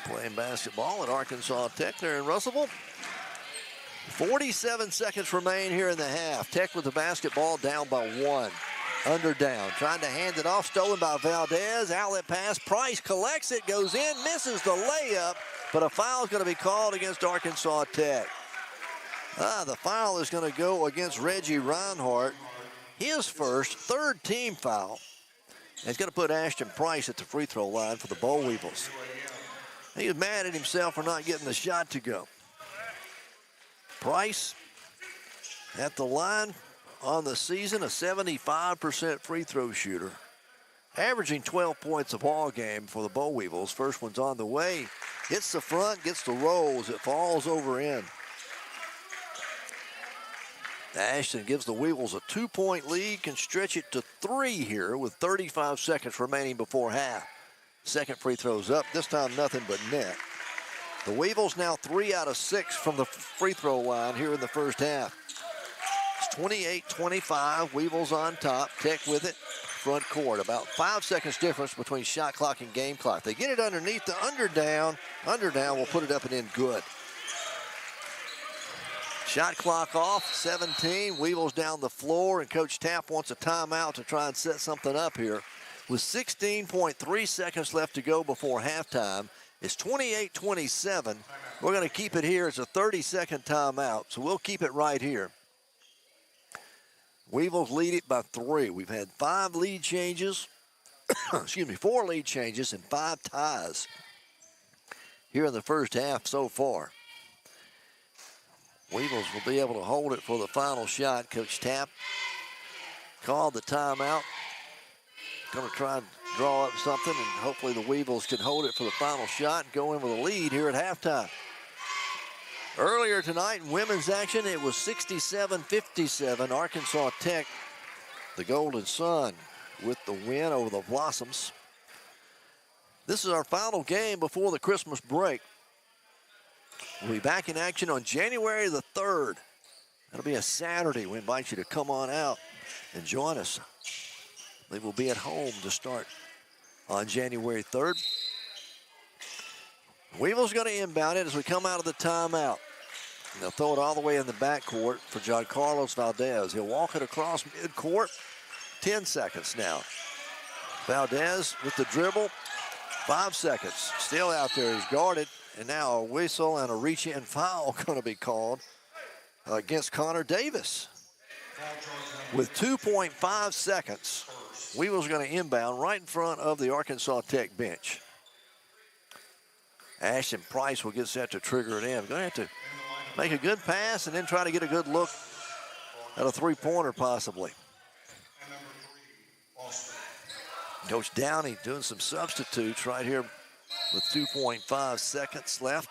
Playing basketball at Arkansas Tech there in Russellville. 47 seconds remain here in the half. Tech with the basketball down by one. Under down, trying to hand it off, stolen by Valdez. Outlet pass, Price collects it, goes in, misses the layup, but a foul is going to be called against Arkansas Tech. The foul is going to go against Reggie Reinhardt. His first, third team foul. And he's going to put Ashton Price at the free throw line for the Boll Weevils. He was mad at himself for not getting the shot to go. Price at the line on the season, a 75% free throw shooter, averaging 12 points a ball game for the Boll Weevils. First one's on the way. Hits the front, gets the rolls. It falls over in. Ashton gives the Weevils a 2-point lead, can stretch it to 3 here with 35 seconds remaining before half. Second free throw's up, this time nothing but net. The Weevils now 3 out of 6 from the free throw line here in the first half. It's 28-25, Weevils on top, Tech with it, front court. About 5 seconds difference between shot clock and game clock. They get it underneath the underdown. Underdown will put it up and in good. Shot clock off, 17. Weevils down the floor, and Coach Tapp wants a timeout to try and set something up here. With 16.3 seconds left to go before halftime, it's 28-27. We're going to keep it here. It's a 30-second timeout, so we'll keep it right here. Weevils lead it by 3. We've had 5 lead changes, 4 lead changes and 5 ties here in the first half so far. Weevils will be able to hold it for the final shot. Coach Tapp called the timeout. Going to try and draw up something, and hopefully the Weevils can hold it for the final shot and go in with a lead here at halftime. Earlier tonight in women's action, it was 67-57. Arkansas Tech, the Golden Sun, with the win over the Blossoms. This is our final game before the Christmas break. We'll be back in action on January the 3rd. That'll be a Saturday. We invite you to come on out and join us. They will be at home to start on January 3rd. Weevils going to inbound it as we come out of the timeout. And they'll throw it all the way in the backcourt for Giancarlo Valdez. He'll walk it across midcourt. 10 seconds now. Valdez with the dribble. 5 seconds. Still out there. He's guarded. And now a whistle and a reach-in foul going to be called against Connor Davis. With 2.5 seconds, Weevils are going to inbound right in front of the Arkansas Tech bench. Ashton Price will get set to trigger it in. Going to have to make a good pass and then try to get a good look at a three-pointer possibly. Coach Downey doing some substitutes right here with 2.5 seconds left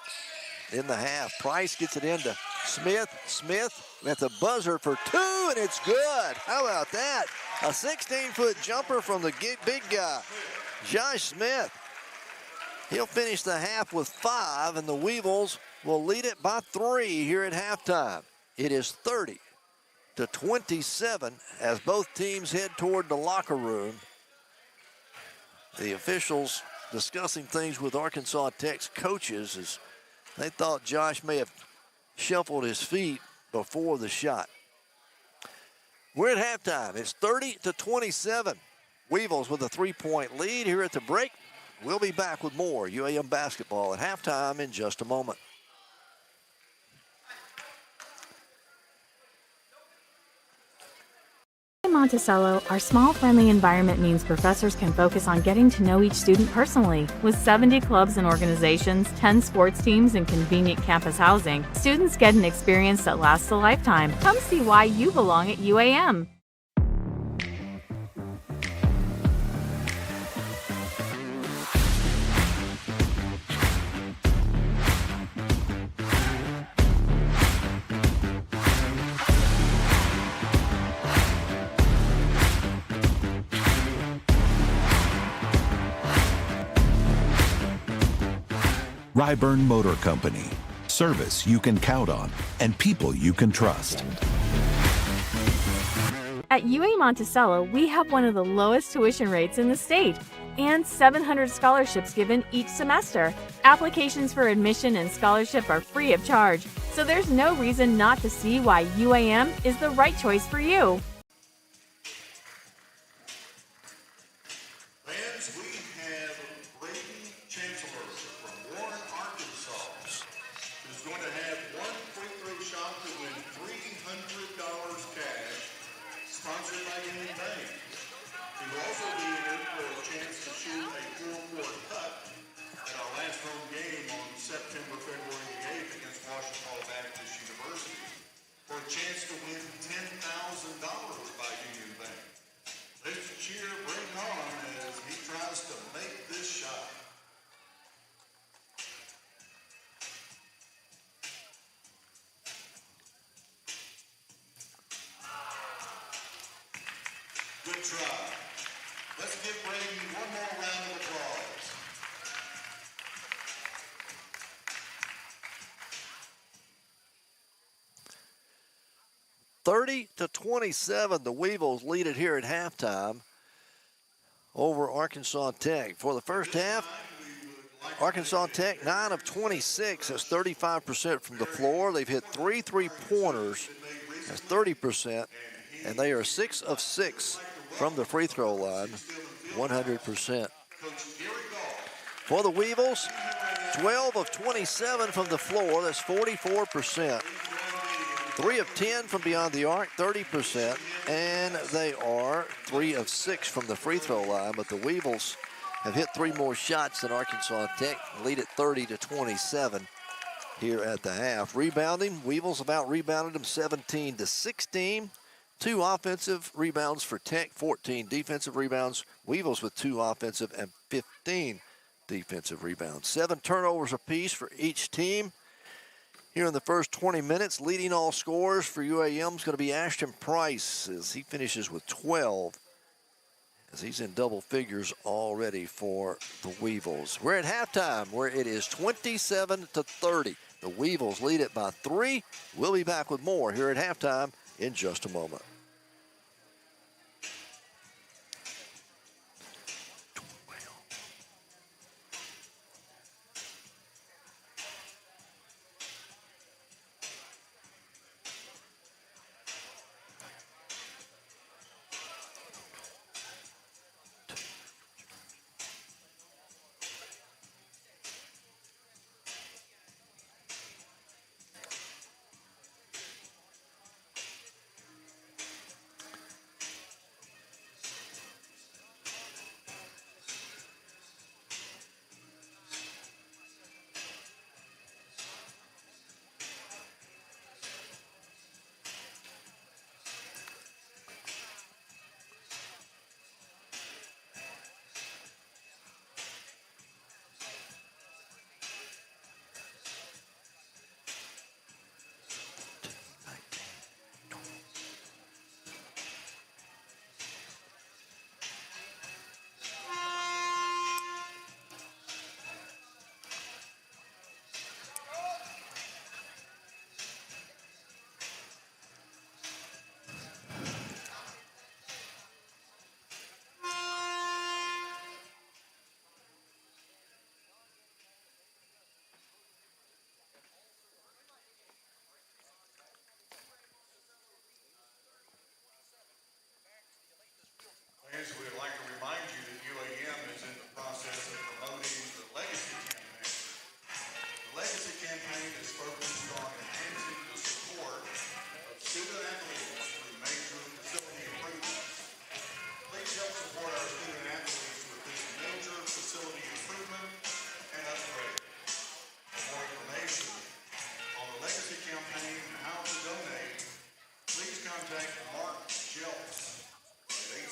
in the half. Price gets it into Smith. Smith at the buzzer for 2, and it's good. How about that? A 16-foot jumper from the big guy, Josh Smith. He'll finish the half with 5, and the Weevils will lead it by 3 here at halftime. It is 30-27 as both teams head toward the locker room. The officials discussing things with Arkansas Tech's coaches as they thought Josh may have shuffled his feet before the shot. We're at halftime. It's 30-27. Weevils with a 3-point lead here at the break. We'll be back with more UAM basketball at halftime in just a moment. At Monticello, our small, friendly environment means professors can focus on getting to know each student personally. With 70 clubs and organizations, 10 sports teams, and convenient campus housing, students get an experience that lasts a lifetime. Come see why you belong at UAM. 𝗗𝗚𝗦𝗡 Motor Company. Service you can count on and people you can trust. At UA Monticello, we have one of the lowest tuition rates in the state and 700 scholarships given each semester. Applications for admission and scholarship are free of charge, so there's no reason not to see why UAM is the right choice for you. Fans, we have Brady Chancellor from Warren, Arkansas, who's going to have one free throw shot to win $300 cash, sponsored by Union Bank. He will also be entered for a chance to shoot a full-court cut at our last home game on February the 8th against Washington Baptist University for a chance to win $10,000 by Union Bank. Let's cheer Brayden on as he tries to make this shot. Good try. Let's give Brayden one more round of applause. (30-27), the Weevils lead it here at halftime over Arkansas Tech. For the first half, Arkansas Tech 9 of 26, that's 35% from the floor. They've hit 3 3-pointers, that's 30%, and they are 6 of 6 from the free throw line, 100%. For the Weevils, 12 of 27 from the floor, that's 44%. 3 of 10 from beyond the arc, 30%, and they are 3 of 6 from the free throw line. But the Weevils have hit 3 more shots than Arkansas Tech, lead at 30-27 here at the half. Rebounding, Weevils about rebounded them 17-16. 2 offensive rebounds for Tech, 14 defensive rebounds. Weevils with 2 offensive and 15 defensive rebounds. 7 turnovers apiece for each team. Here in the first 20 minutes, leading all scorers for UAM is going to be Ashton Price as he finishes with 12, as he's in double figures already for the Weevils. We're at halftime where it is 27-30. The Weevils lead it by 3. We'll be back with more here at halftime in just a moment.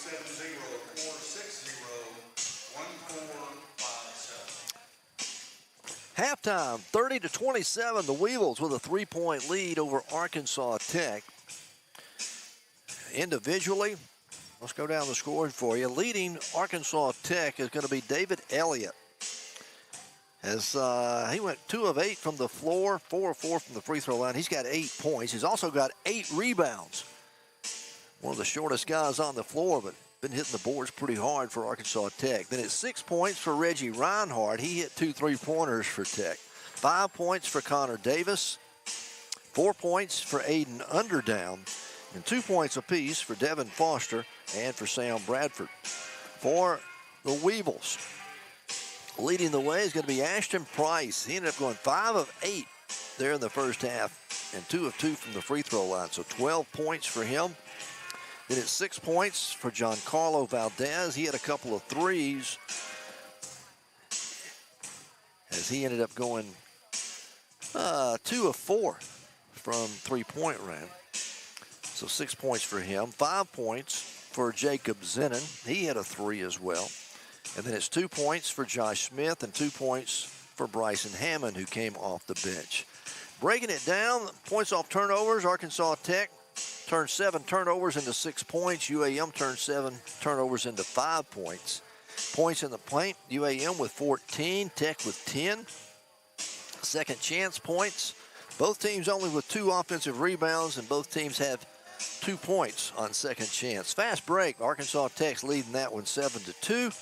460-1457. Halftime, 30-27, the Weevils with a 3-point lead over Arkansas Tech. Individually, let's go down the score for you. Leading Arkansas Tech is going to be David Elliott. As he went 2 of 8 from the floor, 4 of 4 from the free throw line. He's got 8 points. He's also got 8 rebounds. One of the shortest guys on the floor, but been hitting the boards pretty hard for Arkansas Tech. Then it's 6 points for Reggie Reinhardt. He hit 2 3-pointers for Tech. 5 points for Connor Davis. 4 points for Aiden Underdown. And 2 points apiece for Devin Foster and for Sam Bradford. For the Weevils, leading the way is going to be Ashton Price. He ended up going 5 of 8 there in the first half and 2 of 2 from the free throw line. So 12 points for him. Then it's 6 points for Giancarlo Valdez. He had a couple of threes as he ended up going 2 of 4 from three-point range. So 6 points for him. 5 points for Jacob Zinnon. He had a 3 as well. And then it's 2 points for Josh Smith and 2 points for Bryson Hammond, who came off the bench. Breaking it down, points off turnovers, Arkansas Tech turned 7 turnovers into 6 points. UAM turned 7 turnovers into 5 points. Points in the paint, UAM with 14, Tech with 10. Second chance points, both teams only with 2 offensive rebounds, and both teams have 2 points on second chance. Fast break, Arkansas Tech's leading that one 7-2.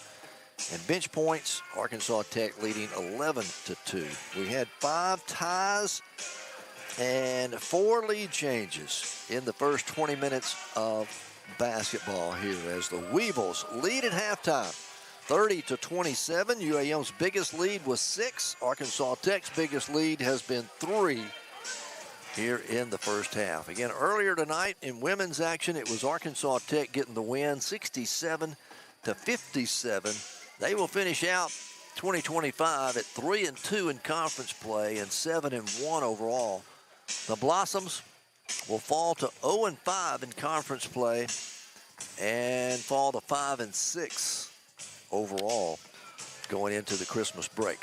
And bench points, Arkansas Tech leading 11-2. We had 5 ties and 4 lead changes in the first 20 minutes of basketball here as the Weevils lead at halftime, 30-27. UAM's biggest lead was 6. Arkansas Tech's biggest lead has been 3 here in the first half. Again, earlier tonight in women's action, it was Arkansas Tech getting the win, 67-57. They will finish out 2025 at 3-2 in conference play and 7-1 overall. The Blossoms will fall to 0-5 in conference play and fall to 5-6 overall going into the Christmas break.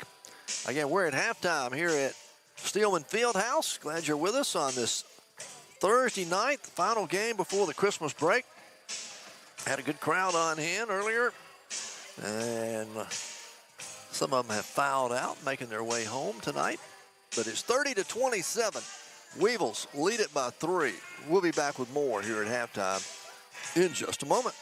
Again, we're at halftime here at Steelman Fieldhouse. Glad you're with us on this Thursday night, the final game before the Christmas break. Had a good crowd on hand earlier, and some of them have fouled out, making their way home tonight. But it's 30-27. Weevils lead it by 3. We'll be back with more here at halftime in just a moment.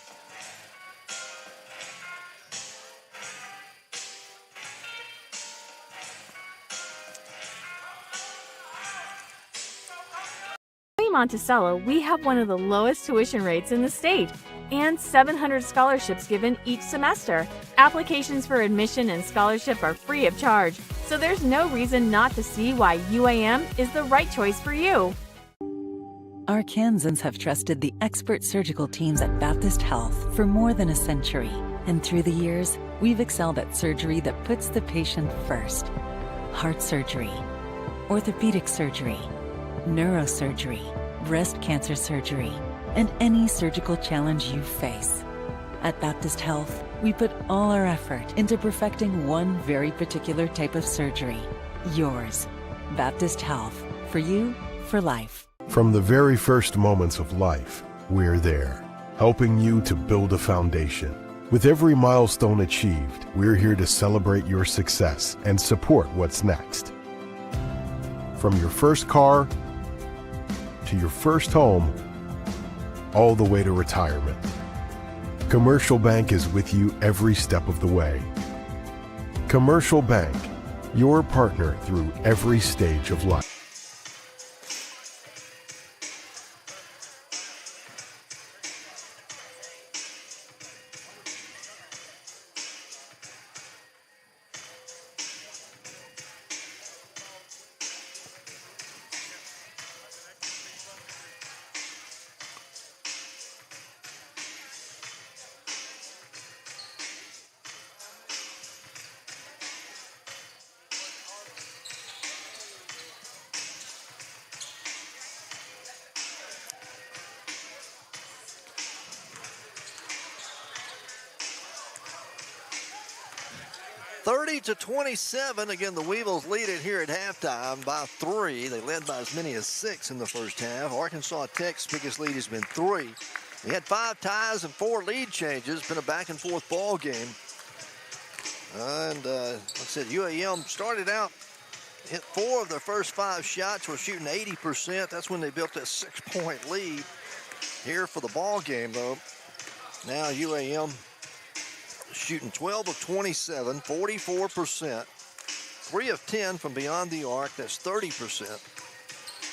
At Monticello, we have one of the lowest tuition rates in the state and 700 scholarships given each semester. Applications for admission and scholarship are free of charge, so there's no reason not to see why UAM is the right choice for you. Arkansans have trusted the expert surgical teams at Baptist Health for more than a century. And through the years, we've excelled at surgery that puts the patient first. Heart surgery, orthopedic surgery, neurosurgery, breast cancer surgery, and any surgical challenge you face. At Baptist Health, we put all our effort into perfecting one very particular type of surgery. Yours. Baptist Health. For you, for life. From the very first moments of life, we're there, helping you to build a foundation. With every milestone achieved, we're here to celebrate your success and support what's next. From your first car to your first home, all the way to retirement. Commercial Bank is with you every step of the way. Commercial Bank, your partner through every stage of life. 30-27. Again, the Weevils lead it here at halftime by 3. They led by as many as 6 in the first half. Arkansas Tech's biggest lead has been 3. They had 5 ties and 4 lead changes. Been a back-and-forth ball game. And like I said, UAM started out, hit 4 of their first 5 shots. Were shooting 80%. That's when they built that 6-point lead here for the ball game, though. Now UAM shooting 12 of 27, 44%. 3 of 10 from beyond the arc, that's 30%.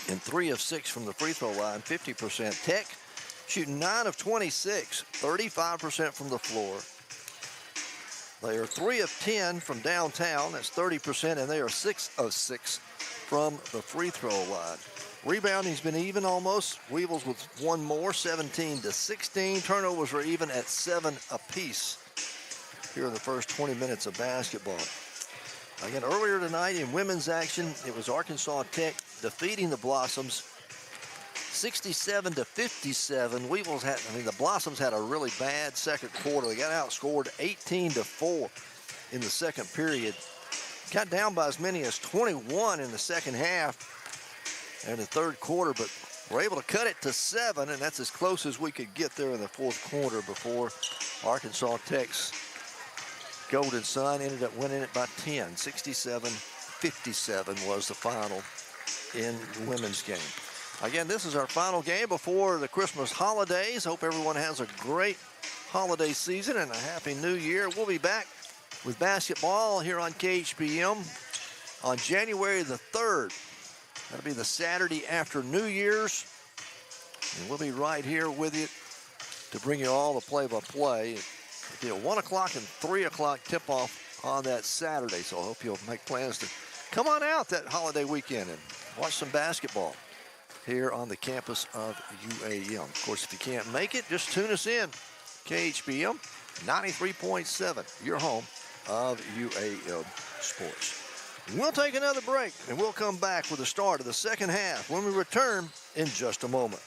And 3 of 6 from the free throw line, 50%. Tech shooting 9 of 26, 35% from the floor. They are 3 of 10 from downtown, that's 30%, and they are 6 of 6 from the free throw line. Rebounding's been even almost. Weevils with 1 more, 17-16. Turnovers were even at 7 apiece here in the first 20 minutes of basketball. Again, earlier tonight in women's action, it was Arkansas Tech defeating the Blossoms 67-57. Weevils had, the Blossoms had a really bad second quarter. They got outscored 18-4 in the second period. Got down by as many as 21 in the second half and the third quarter, but were able to cut it to 7, and that's as close as we could get there in the fourth quarter before Arkansas Tech's Golden Sun ended up winning it by 10. 67-57 was the final in the women's game. Again, this is our final game before the Christmas holidays. Hope everyone has a great holiday season and a happy new year. We'll be back with basketball here on KHPM on January the 3rd. That'll be the Saturday after New Year's. And we'll be right here with you to bring you all the play-by-play. It'll be a 1 o'clock and 3 o'clock tip-off on that Saturday. So I hope you'll make plans to come on out that holiday weekend and watch some basketball here on the campus of UAM. Of course, if you can't make it, just tune us in. KHPM 93.7, your home of UAM Sports. We'll take another break, and we'll come back with the start of the second half when we return in just a moment.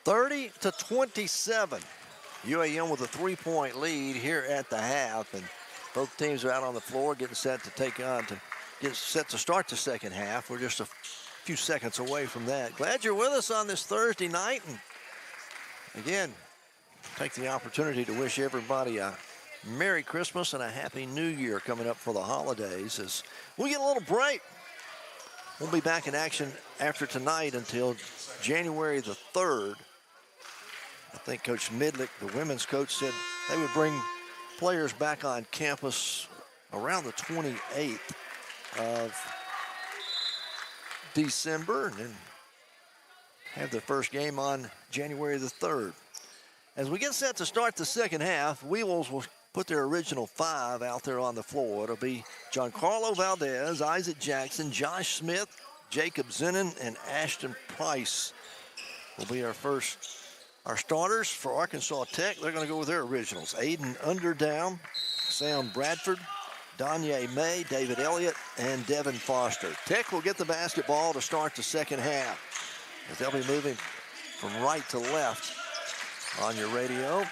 Thirty to 27. UAM with a 3-point lead here at the half, and both teams are out on the floor getting set to get set to start the second half. We're just a few seconds away from that. Glad you're with us on this Thursday night, and again, take the opportunity to wish everybody a Merry Christmas and a Happy New Year coming up for the holidays as we get a little break. We'll be back in action after tonight until January the 3rd. I think Coach Midlick, the women's coach, said they would bring players back on campus around the 28th of December and then have the first game on January the 3rd. As we get set to start the second half, Weevils will put their original 5 out there on the floor. It'll be Giancarlo Valdez, Isaac Jackson, Josh Smith, Jacob Zinnon, and Ashton Price will be our starters for Arkansas Tech. They're going to go with their originals. Aiden Underdown, Sam Bradford, Danye May, David Elliott, and Devin Foster. Tech will get the basketball to start the second half, as they'll be moving from right to left on your radio.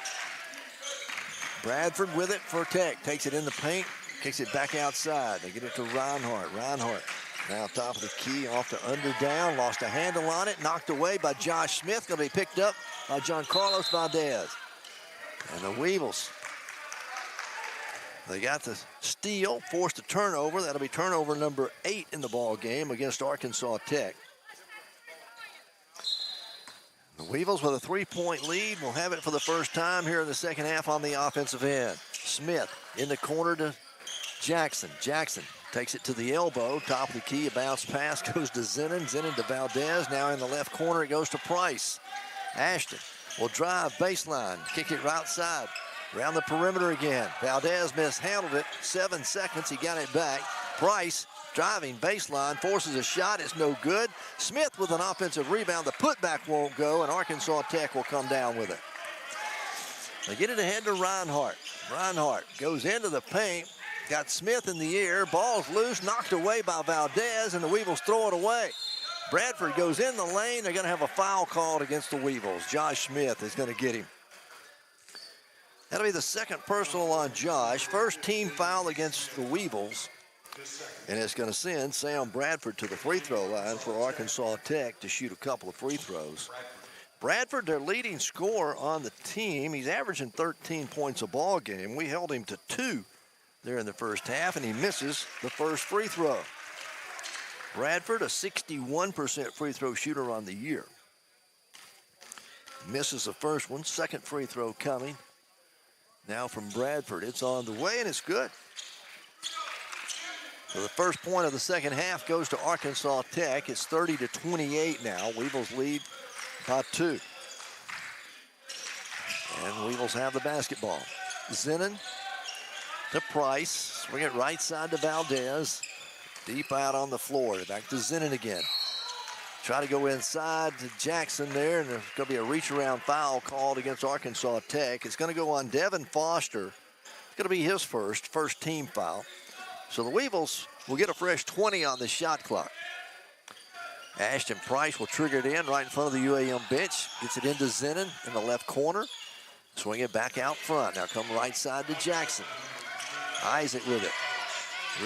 Bradford with it for Tech. Takes it in the paint, kicks it back outside. They get it to Reinhardt. Reinhardt now top of the key, off to Underdown. Lost a handle on it, knocked away by Josh Smith. Going to be picked up by Giancarlo Valdez. And the Weevils, they got the steal, forced a turnover. That'll be turnover number 8 in the ball game against Arkansas Tech. The Weevils with a 3-point lead will have it for the first time here in the second half on the offensive end. Smith in the corner to Jackson. Jackson takes it to the elbow, top of the key, a bounce pass goes to Zinnon. Zinnon to Valdez. Now in the left corner, it goes to Price. Ashton will drive baseline, kick it right side. Around the perimeter again. Valdez mishandled it. 7 seconds, he got it back. Price driving baseline, forces a shot, it's no good. Smith with an offensive rebound. The putback won't go, and Arkansas Tech will come down with it. They get it ahead to Reinhardt. Reinhardt goes into the paint, got Smith in the air, ball's loose, knocked away by Valdez, and the Weevils throw it away. Bradford goes in the lane. They're going to have a foul called against the Weevils. Josh Smith is going to get him. That'll be the second personal on Josh. First team foul against the Weevils. And it's going to send Sam Bradford to the free throw line for Arkansas Tech to shoot a couple of free throws. Bradford, their leading scorer on the team. He's averaging 13 points a ball game. We held him to 2 there in the first half, and he misses the first free throw. Bradford, a 61% free throw shooter on the year. Misses the first one. Second free throw coming. Now from Bradford. It's on the way, and it's good. So the first point of the second half goes to Arkansas Tech. It's 30-28 now. Weevils lead by 2. And Weevils have the basketball. Zinnon to Price. Swing it right side to Valdez. Deep out on the floor. Back to Zinnon again. Try to go inside to Jackson there, and there's going to be a reach-around foul called against Arkansas Tech. It's going to go on Devin Foster. It's going to be his first team foul. So the Weevils will get a fresh 20 on the shot clock. Ashton Price will trigger it in right in front of the UAM bench. Gets it into Zinnon in the left corner. Swing it back out front. Now come right side to Jackson. Isaac with it.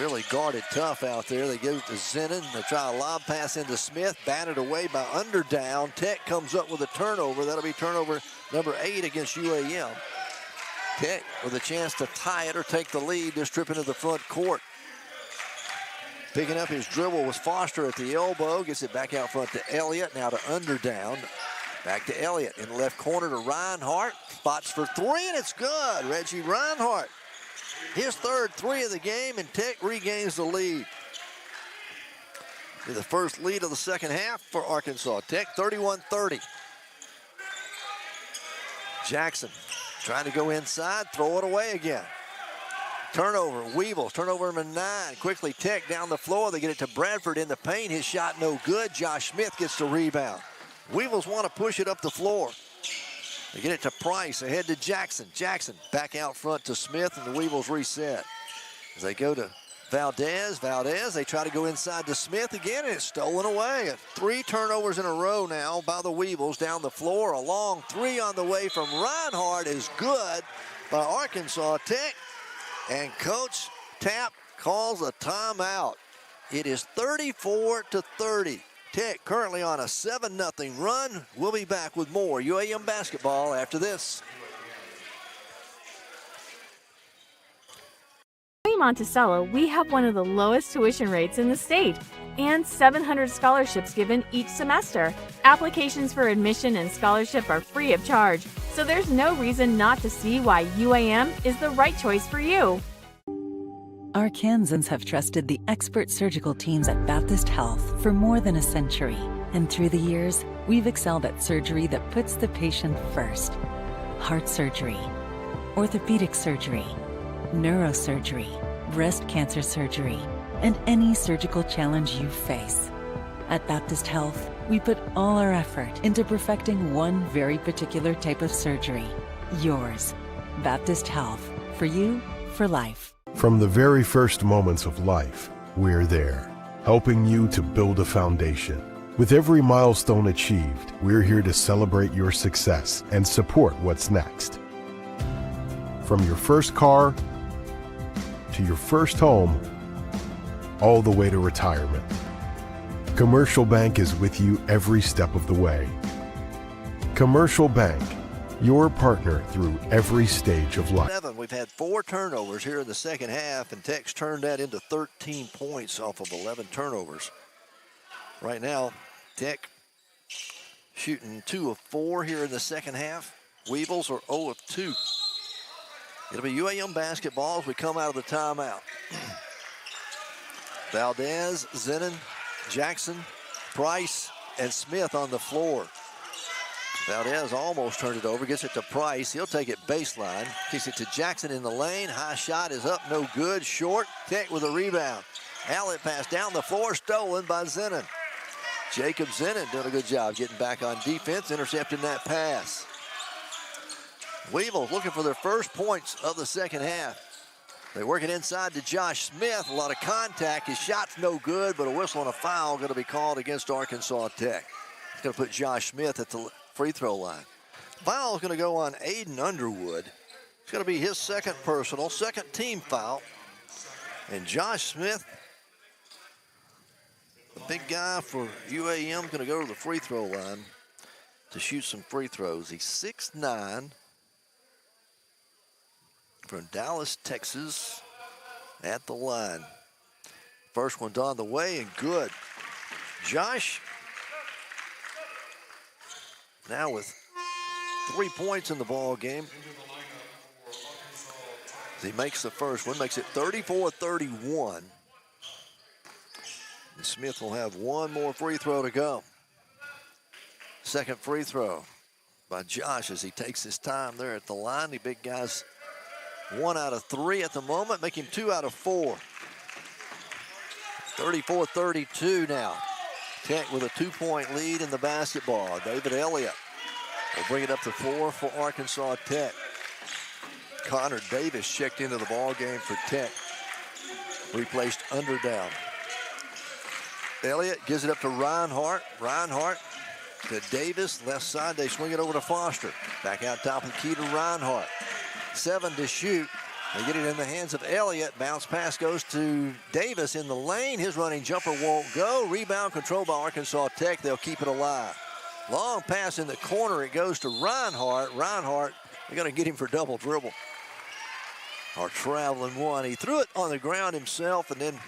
Really guarded tough out there. They give it to Zinnon. They try a lob pass into Smith. Batted away by Underdown. Tech comes up with a turnover. That'll be turnover number 8 against UAM. Tech with a chance to tie it or take the lead. This trip into the front court. Picking up his dribble was Foster at the elbow. Gets it back out front to Elliott. Now to Underdown. Back to Elliott in the left corner to Reinhardt. Spots for 3, and it's good. Reggie Reinhardt. His third 3 of the game, and Tech regains the lead. The first lead of the second half for Arkansas Tech, 31-30. Jackson trying to go inside, throw it away again. Turnover, Weevils, turnover number 9. Quickly Tech down the floor. They get it to Bradford in the paint. His shot no good. Josh Smith gets the rebound. Weevils want to push it up the floor. They get it to Price, ahead to Jackson. Jackson back out front to Smith, and the Weevils reset. As they go to Valdez, they try to go inside to Smith again, and it's stolen away. 3 turnovers in a row now by the Weevils down the floor. A long 3 on the way from Reinhardt is good by Arkansas Tech. And Coach Tapp calls a timeout. It is 34-30. Tech currently on a 7-0 run. We'll be back with more UAM basketball after this. UAM Monticello, we have one of the lowest tuition rates in the state and 700 scholarships given each semester. Applications for admission and scholarship are free of charge, so there's no reason not to see why UAM is the right choice for you. Arkansans have trusted the expert surgical teams at Baptist Health for more than a century. And through the years, we've excelled at surgery that puts the patient first. Heart surgery, orthopedic surgery, neurosurgery, breast cancer surgery, and any surgical challenge you face. At Baptist Health, we put all our effort into perfecting one very particular type of surgery. Yours. Baptist Health. For you, for life. From the very first moments of life, we're there, helping you to build a foundation. With every milestone achieved, we're here to celebrate your success and support what's next. From your first car to your first home, all the way to retirement. Commercial Bank is with you every step of the way. Commercial Bank, your partner through every stage of life. We've had 4 turnovers here in the second half, and Tech's turned that into 13 points off of 11 turnovers. Right now, Tech shooting 2 of 4 here in the second half. Weevils are 0 of 2. It'll be UAM basketball as we come out of the timeout. Valdez, Zinnin, Jackson, Price, and Smith on the floor. Valdez almost turned it over, gets it to Price. He'll take it baseline, kicks it to Jackson in the lane. High shot is up, no good. Short, Tech with a rebound. Outlet pass down the floor, stolen by Zinnin. Jacob Zinnin doing a good job getting back on defense, intercepting that pass. Weevils looking for their first points of the second half. They work it inside to Josh Smith. A lot of contact. His shot's no good, but a whistle and a foul going to be called against Arkansas Tech. It's going to put Josh Smith at the free throw line. Foul is going to go on Aiden Underwood. It's going to be his second personal, second team foul. And Josh Smith, the big guy for UAM, going to go to the free throw line to shoot some free throws. He's 6'9", from Dallas, Texas, at the line. First one's on the way and good. Josh now with 3 points in the ball game. He makes the first one, makes it 34-31. And Smith will have one more free throw to go. Second free throw by Josh as he takes his time there at the line. The big guy's 1 out of 3 at the moment, make him 2 out of 4. 34-32 now. Tech with a 2-point lead in the basketball. David Elliott will bring it up to 4 for Arkansas Tech. Connor Davis checked into the ball game for Tech. Replaced Underdown. Elliott gives it up to Reinhardt. Reinhardt to Davis. Left side, they swing it over to Foster. Back out top of the key to Reinhardt. 7 to shoot. They get it in the hands of Elliott. Bounce pass goes to Davis in the lane. His running jumper won't go. Rebound controlled by Arkansas Tech. They'll keep it alive. Long pass in the corner. It goes to Reinhardt. Reinhardt, they're going to get him for double dribble. Our traveling one. He threw it on the ground himself and then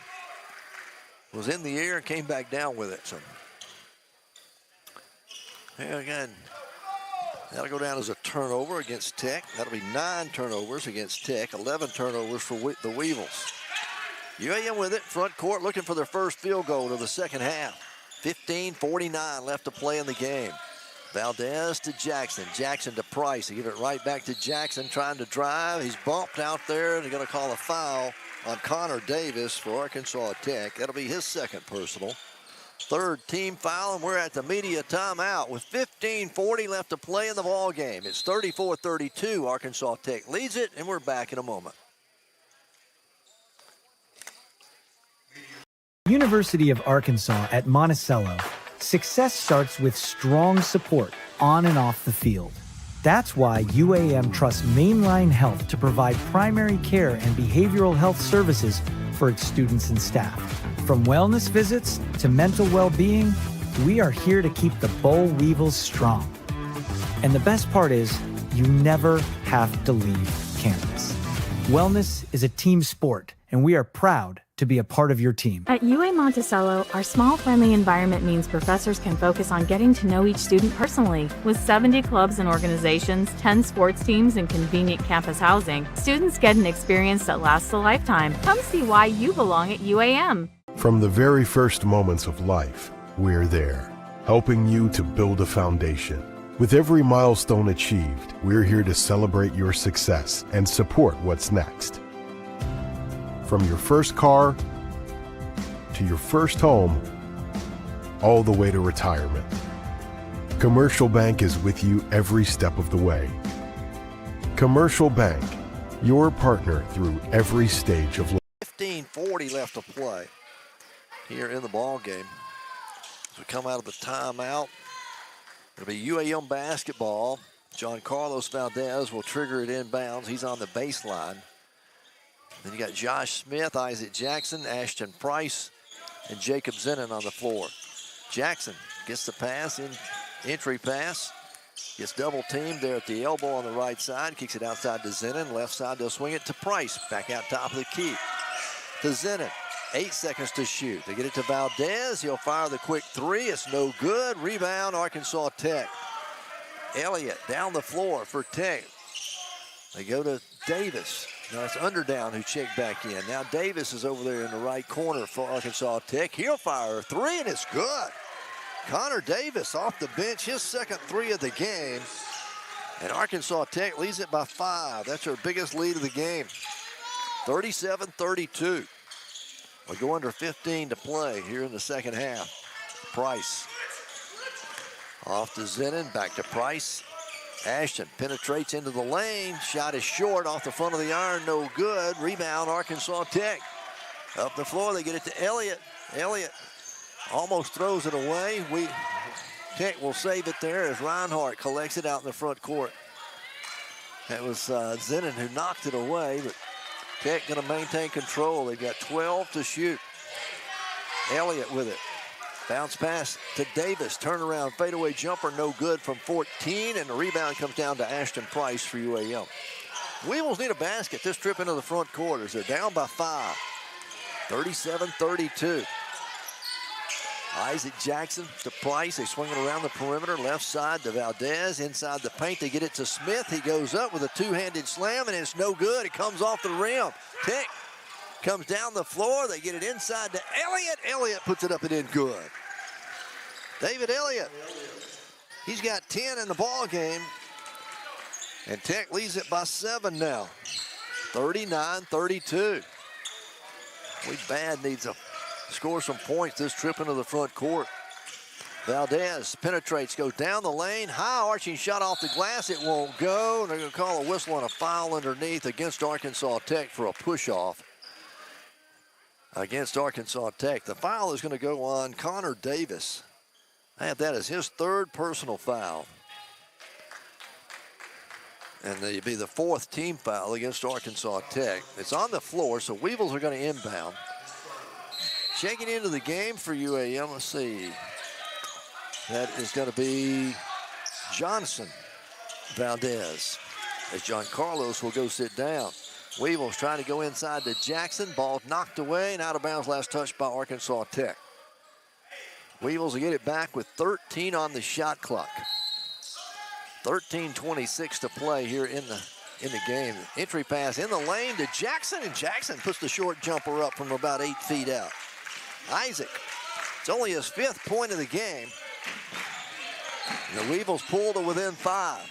was in the air and came back down with it. So, here again, that'll go down as a turnover against Tech. That'll be 9 turnovers against Tech, 11 turnovers for the Weevils. UAM with it, front court, looking for their first field goal of the second half. 15:49 left to play in the game. Valdez to Jackson. Jackson to Price. They give it right back to Jackson, trying to drive. He's bumped out there. They're going to call a foul on Connor Davis for Arkansas Tech. That'll be his second personal. Third team foul, and we're at the media timeout with 15:40 left to play in the ball game. It's 34-32. Arkansas Tech leads it, and we're back in a moment. University of Arkansas at Monticello. Success starts with strong support on and off the field. That's why UAM trusts Mainline Health to provide primary care and behavioral health services for its students and staff. From wellness visits to mental well-being, we are here to keep the Boll Weevils strong. And the best part is, you never have to leave campus. Wellness is a team sport, and we are proud to be a part of your team. At UAM Monticello, our small, friendly environment means professors can focus on getting to know each student personally. With 70 clubs and organizations, 10 sports teams, and convenient campus housing, students get an experience that lasts a lifetime. Come see why you belong at UAM. From the very first moments of life, we're there, helping you to build a foundation. With every milestone achieved, we're here to celebrate your success and support what's next. From your first car to your first home, all the way to retirement, Commercial Bank is with you every step of the way. Commercial Bank, your partner through every stage of life. 15:40 left to play here in the ball game. As we come out of the timeout, it'll be UAM basketball. 𝗗𝗜𝗦𝗖𝗟𝗔𝗜𝗠𝗘𝗥 will trigger it inbounds. He's on the baseline. Then you got Josh Smith, Isaac Jackson, Ashton Price, and Jacob Zinnon on the floor. Jackson gets the pass, entry pass, gets double teamed there at the elbow on the right side, kicks it outside to Zinnon, left side they'll swing it to Price, back out top of the key to Zinnon. 8 seconds to shoot. They get it to Valdez, he'll fire the quick three, it's no good. Rebound, Arkansas Tech. Elliott down the floor for Tech. They go to Davis. Now it's Underdown who checked back in. Now Davis is over there in the right corner for Arkansas Tech. He'll fire a three, and it's good. Connor Davis off the bench, his second three of the game. And Arkansas Tech leads it by 5. That's their biggest lead of the game. 37-32. We go under 15 to play here in the second half. Price. Off to Zinnon, back to Price. Ashton penetrates into the lane. Shot is short off the front of the iron, no good. Rebound, Arkansas Tech. Up the floor, they get it to Elliott. Elliott almost throws it away. Tech will save it there as Reinhardt collects it out in the front court. That was Zinnon who knocked it away, but Tech going to maintain control. They've got 12 to shoot. Elliott with it. Bounce pass to Davis, turnaround fadeaway jumper, no good from 14, and the rebound comes down to Ashton Price for UAM. Weevils need a basket. This trip into the front court as they're down by 5. 37-32. Isaac Jackson to Price. They swing it around the perimeter, left side to Valdez. Inside the paint, they get it to Smith. He goes up with a two-handed slam, and it's no good. It comes off the rim. Tech comes down the floor. They get it inside to Elliott. Elliott puts it up and in good. David Elliott. He's got 10 in the ball game. And Tech leads it by 7 now. 39-32. We bad needs to score some points this trip into the front court. Valdez penetrates, goes down the lane. High arching shot off the glass. It won't go. They're going to call a whistle and a foul underneath against Arkansas Tech for a push-off. Against Arkansas Tech. The foul is going to go on Connor Davis. I have that as his 3rd personal foul. And it'll be the 4th team foul against Arkansas Tech. It's on the floor, so Weevils are going to inbound. Checking into the game for UAM, let's see. That is going to be Johnson Valdez. As 𝗗𝗜𝗦𝗖𝗟𝗔𝗜𝗠𝗘𝗥 will go sit down. Weevils trying to go inside to Jackson. Ball knocked away and out of bounds, last touch by Arkansas Tech. Weevils will get it back with 13 on the shot clock. 13:26 to play here in the game. Entry pass in the lane to Jackson, and Jackson puts the short jumper up from about 8 feet out. Isaac, it's only his 5th point of the game. And the Weevils pull to within 5.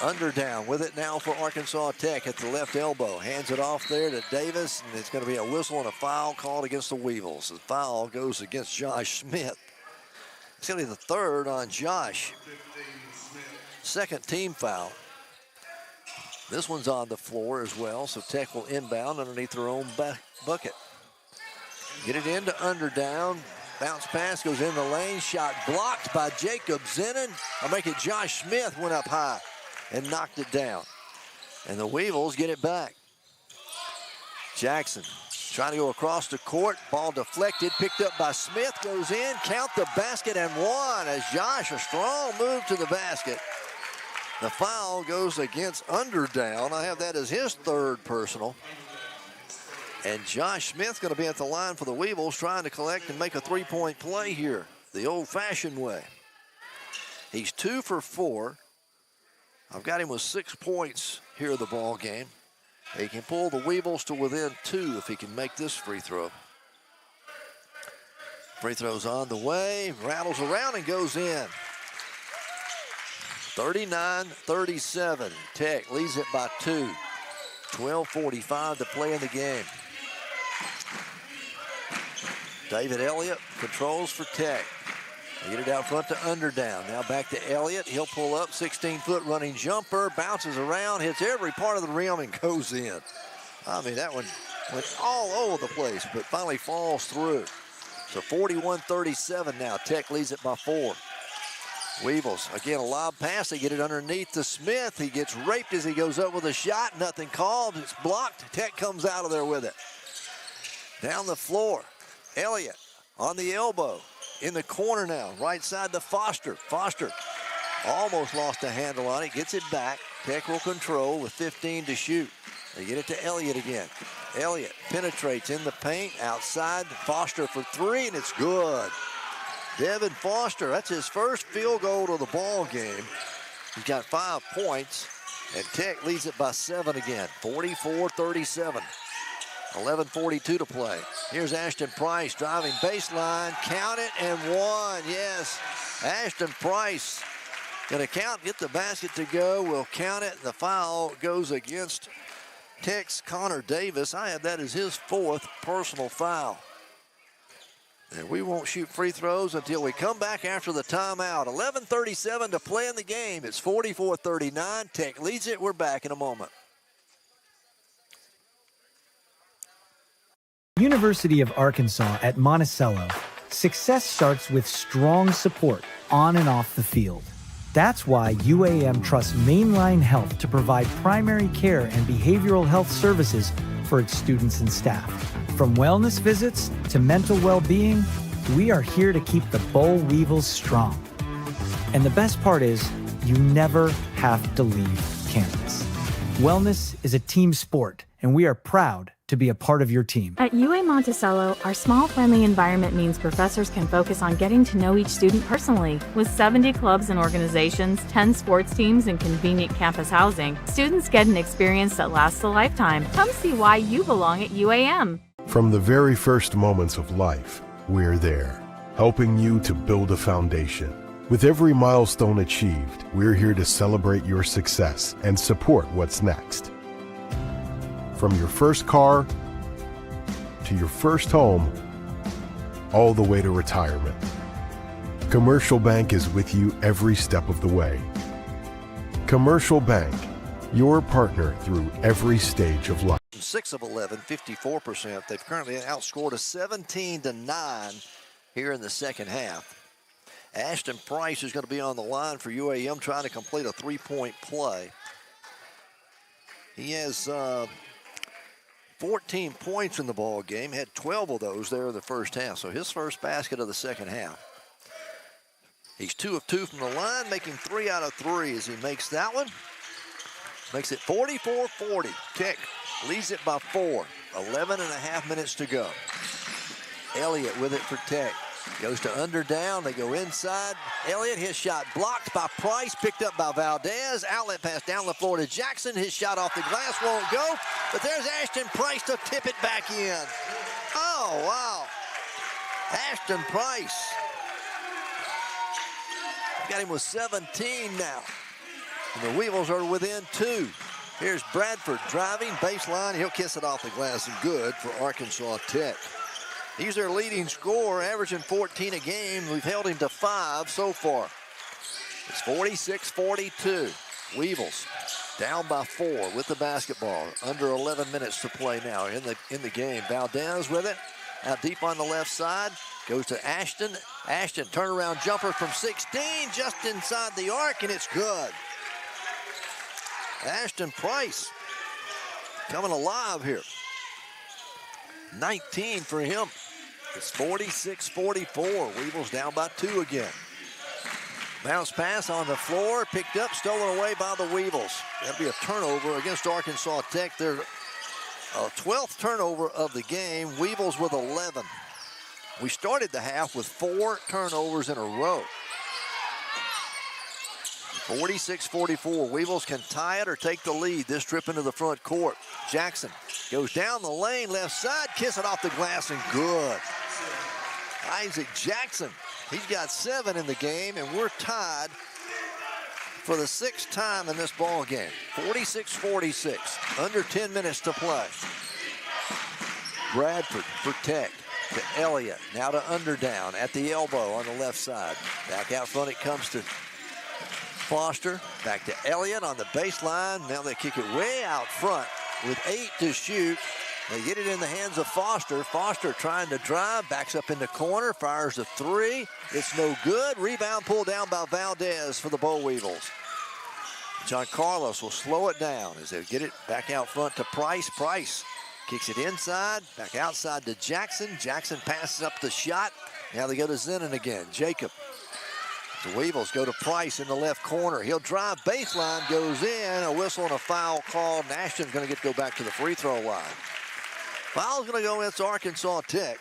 Underdown with it now for Arkansas Tech at the left elbow. Hands it off there to Davis, and it's going to be a whistle and a foul called against the Weevils. The foul goes against Josh Smith. It's going to be the 3rd on Josh. 2nd team foul. This one's on the floor as well, so Tech will inbound underneath their own bucket. Get it into Underdown. Bounce pass goes in the lane. Shot blocked by Jacob Zinnon. I'll make it Josh Smith went up high and knocked it down. And the Weevils get it back. Jackson trying to go across the court. Ball deflected, picked up by Smith, goes in, count the basket and one as Josh, a strong move to the basket. The foul goes against Underdown. I have that as his 3rd personal. And Josh Smith's going to be at the line for the Weevils, trying to collect and make a three-point play here, the old-fashioned way. He's 2 for 4. I've got him with 6 points here in the ball game. He can pull the Weevils to within 2 if he can make this free throw. Free throw's on the way, rattles around and goes in. 39-37. Tech leads it by 2. 12:45 to play in the game. David Elliott controls for Tech. They get it out front to Underdown. Now back to Elliott. He'll pull up, 16-foot running jumper, bounces around, hits every part of the rim and goes in. I mean, that one went all over the place, but finally falls through. So 41-37 now. Tech leads it by 4. Weevils, again, a lob pass. They get it underneath to Smith. He gets raped as he goes up with a shot. Nothing called. It's blocked. Tech comes out of there with it. Down the floor. Elliott on the elbow. In the corner now. Right side to Foster. Foster almost lost a handle on it. Gets it back. Tech will control with 15 to shoot. They get it to Elliott again. Elliott penetrates in the paint. Outside. Foster for 3, and it's good. Devin Foster, that's his first field goal of the ball game. He's got 5 points, and Tech leads it by 7 again, 44-37. 11:42 to play. Here's Ashton Price driving baseline, count it, and 1. Yes, Ashton Price gonna count, get the basket to go, will count it. The foul goes against Tech's Connor Davis. I have that as his 4th personal foul. And we won't shoot free throws until we come back after the timeout. 11:37 to play in the game. It's 44-39. Tech leads it. We're back in a moment. University of Arkansas at Monticello. Success starts with strong support on and off the field. That's why UAM trusts Mainline Health to provide primary care and behavioral health services for its students and staff. From wellness visits to mental well-being, we are here to keep the Bowl Weevils strong. And the best part is, you never have to leave campus. Wellness is a team sport, and we are proud to be a part of your team. At UA Monticello, our small, friendly environment means professors can focus on getting to know each student personally. With 70 clubs and organizations, 10 sports teams, and convenient campus housing, students get an experience that lasts a lifetime. Come see why you belong at UAM. From the very first moments of life, we're there, helping you to build a foundation. With every milestone achieved, we're here to celebrate your success and support what's next. From your first car to your first home, all the way to retirement. Commercial Bank is with you every step of the way. Commercial Bank, your partner through every stage of life. 6 of 11, 54%. They've currently outscored us 17-9 here in the second half. Ashton Price is going to be on the line for UAM trying to complete a 3-point play. He has 14 points in the ball game, had 12 of those there in the first half, so his first basket of the second half. He's 2 of 2 from the line, making 3 out of 3 as he makes that one. Makes it 44-40. Tech leads it by 4. 11.5 minutes to go. Elliott with it for Tech. Goes to Underdown. They go inside. Elliott, his shot blocked by Price, picked up by Valdez. Outlet pass down the floor to Jackson. His shot off the glass won't go, but there's Ashton Price to tip it back in. Oh, wow. Ashton Price. Got him with 17 now. And the Weevils are within 2. Here's Bradford driving, baseline. He'll kiss it off the glass and good for Arkansas Tech. He's their leading scorer, averaging 14 a game. We've held him to 5 so far. It's 46-42. Weevils down by 4 with the basketball. Under 11 minutes to play now in the game. Valdez with it. Out deep on the left side. Goes to Ashton. Ashton, turnaround jumper from 16, just inside the arc, and it's good. Ashton Price coming alive here. 19 for him. It's 46-44. Weevils down by 2 again. Bounce pass on the floor, picked up, stolen away by the Weevils. That'll be a turnover against Arkansas Tech. Their 12th turnover of the game. Weevils with 11. We started the half with 4 turnovers in a row. 46-44. Weevils can tie it or take the lead this trip into the front court. Jackson goes down the lane, left side, kiss it off the glass, and good. Isaac Jackson, he's got 7 in the game, and we're tied for the 6th time in this ball game. 46-46, under 10 minutes to play. Bradford for Tech to Elliott, now to Underdown at the elbow on the left side. Back out front it comes to Foster, back to Elliott on the baseline. Now they kick it way out front with 8 to shoot. They get it in the hands of Foster. Foster trying to drive, backs up in the corner, fires a 3. It's no good. Rebound pulled down by Valdez for the Boll Weevils. John Carlos will slow it down as they get it back out front to Price. Price kicks it inside, back outside to Jackson. Jackson passes up the shot. Now they go to Zenon again. Jacob. The Weevils go to Price in the left corner. He'll drive baseline, goes in. A whistle and a foul called. And Ashton's going to get to go back to the free throw line. Foul's going to go against Arkansas Tech.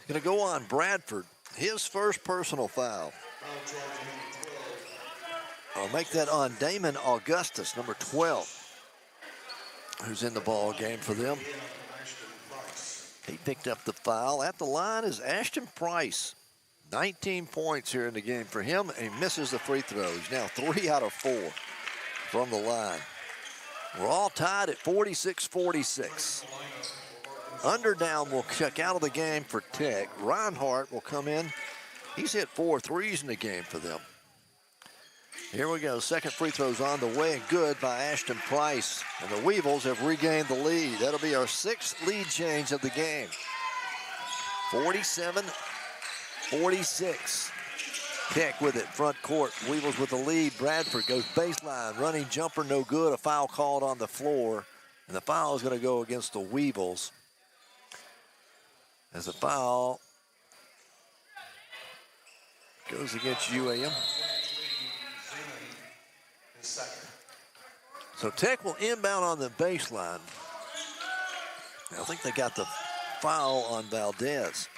Going to go on Bradford. His first personal foul. I'll make that on Damon Augustus, number 12, who's in the ball game for them. He picked up the foul. At the line is Ashton Price. 19 points here in the game for him, and he misses the free throw. He's now 3 out of 4 from the line. We're all tied at 46-46. Underdown will check out of the game for Tech. Reinhardt will come in. He's hit 4 threes in the game for them. Here we go. Second free throw's on the way, and good by Ashton Price. And the Weevils have regained the lead. That'll be our 6th lead change of the game. 47-46. Tech with it, front court. Weevils with the lead. Bradford goes baseline, running jumper, no good. A foul called on the floor, and the foul is going to go against the Weevils. As a foul goes against UAM. So Tech will inbound on the baseline. I think they got the foul on Valdez.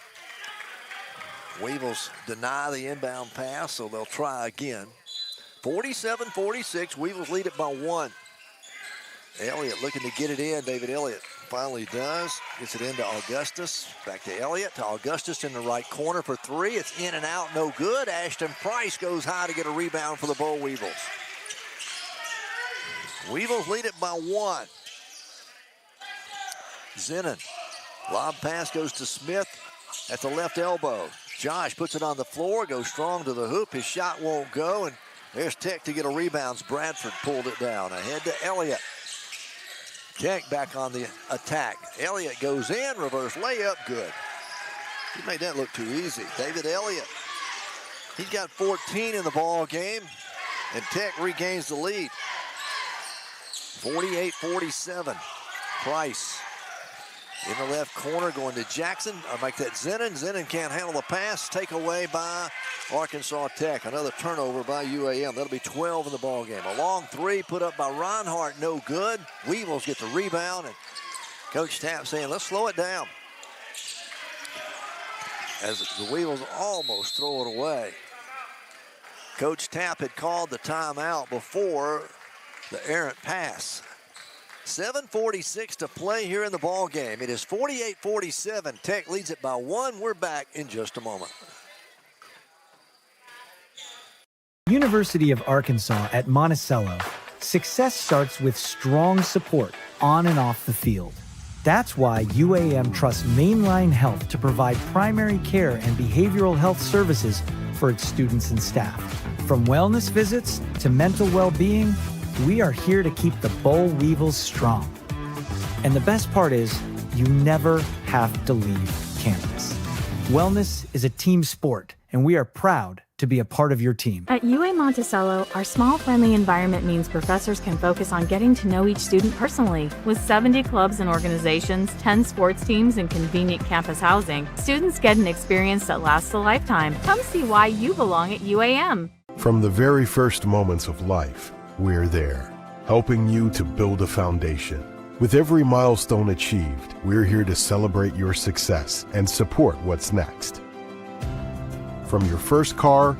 Weevils deny the inbound pass, so they'll try again. 47-46, Weevils lead it by 1. Elliott looking to get it in. David Elliott finally does. Gets it into Augustus. Back to Elliott, to Augustus in the right corner for 3. It's in and out, no good. Ashton Price goes high to get a rebound for the Boll Weevils. Weevils lead it by 1. Zenon, lob pass goes to Smith at the left elbow. Josh puts it on the floor, goes strong to the hoop. His shot won't go, and there's Tech to get a rebound. Bradford pulled it down. Ahead to Elliott. Tech back on the attack. Elliott goes in, reverse layup, good. He made that look too easy. David Elliott, he's got 14 in the ball game, and Tech regains the lead. 48-47. Price in the left corner going to Jackson. I'll make that Zenon. Zenon can't handle the pass. Takeaway by Arkansas Tech. Another turnover by UAM. That'll be 12 in the ball game. A long 3 put up by Reinhardt, no good. Weevils get the rebound, and Coach Tapp saying, let's slow it down. As the Weevils almost throw it away. Coach Tapp had called the timeout before the errant pass. 7:46 to play here in the ball game. It is 48-47. Tech leads it by 1. We're back in just a moment. University of Arkansas at Monticello. Success starts with strong support on and off the field. That's why UAM trusts Mainline Health to provide primary care and behavioral health services for its students and staff. From wellness visits to mental well-being, we are here to keep the Boll Weevils strong. And the best part is, you never have to leave campus. Wellness is a team sport, and we are proud to be a part of your team. At UA Monticello, our small, friendly environment means professors can focus on getting to know each student personally. With 70 clubs and organizations, 10 sports teams, and convenient campus housing, students get an experience that lasts a lifetime. Come see why you belong at UAM. From the very first moments of life, we're there, helping you to build a foundation. With every milestone achieved, we're here to celebrate your success and support what's next. From your first car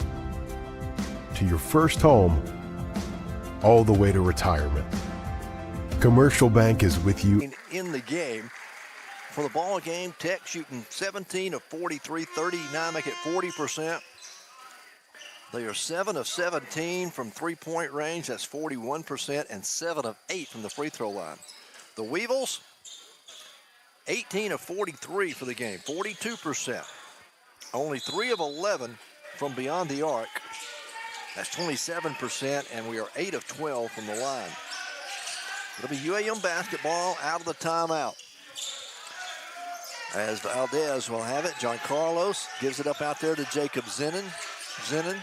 to your first home, all the way to retirement. Commercial Bank is with you in the game. For the ball game, Tech shooting 17 of 43, 39, make it 40%. They are 7 of 17 from three-point range, that's 41%, and 7 of 8 from the free throw line. The Weevils, 18 of 43 for the game, 42%. Only 3 of 11 from beyond the arc. That's 27%, and we are 8 of 12 from the line. It'll be UAM basketball out of the timeout. As Valdez will have it, John Carlos gives it up out there to 𝗗𝗜𝗦𝗖𝗟𝗔𝗜𝗠𝗘𝗥.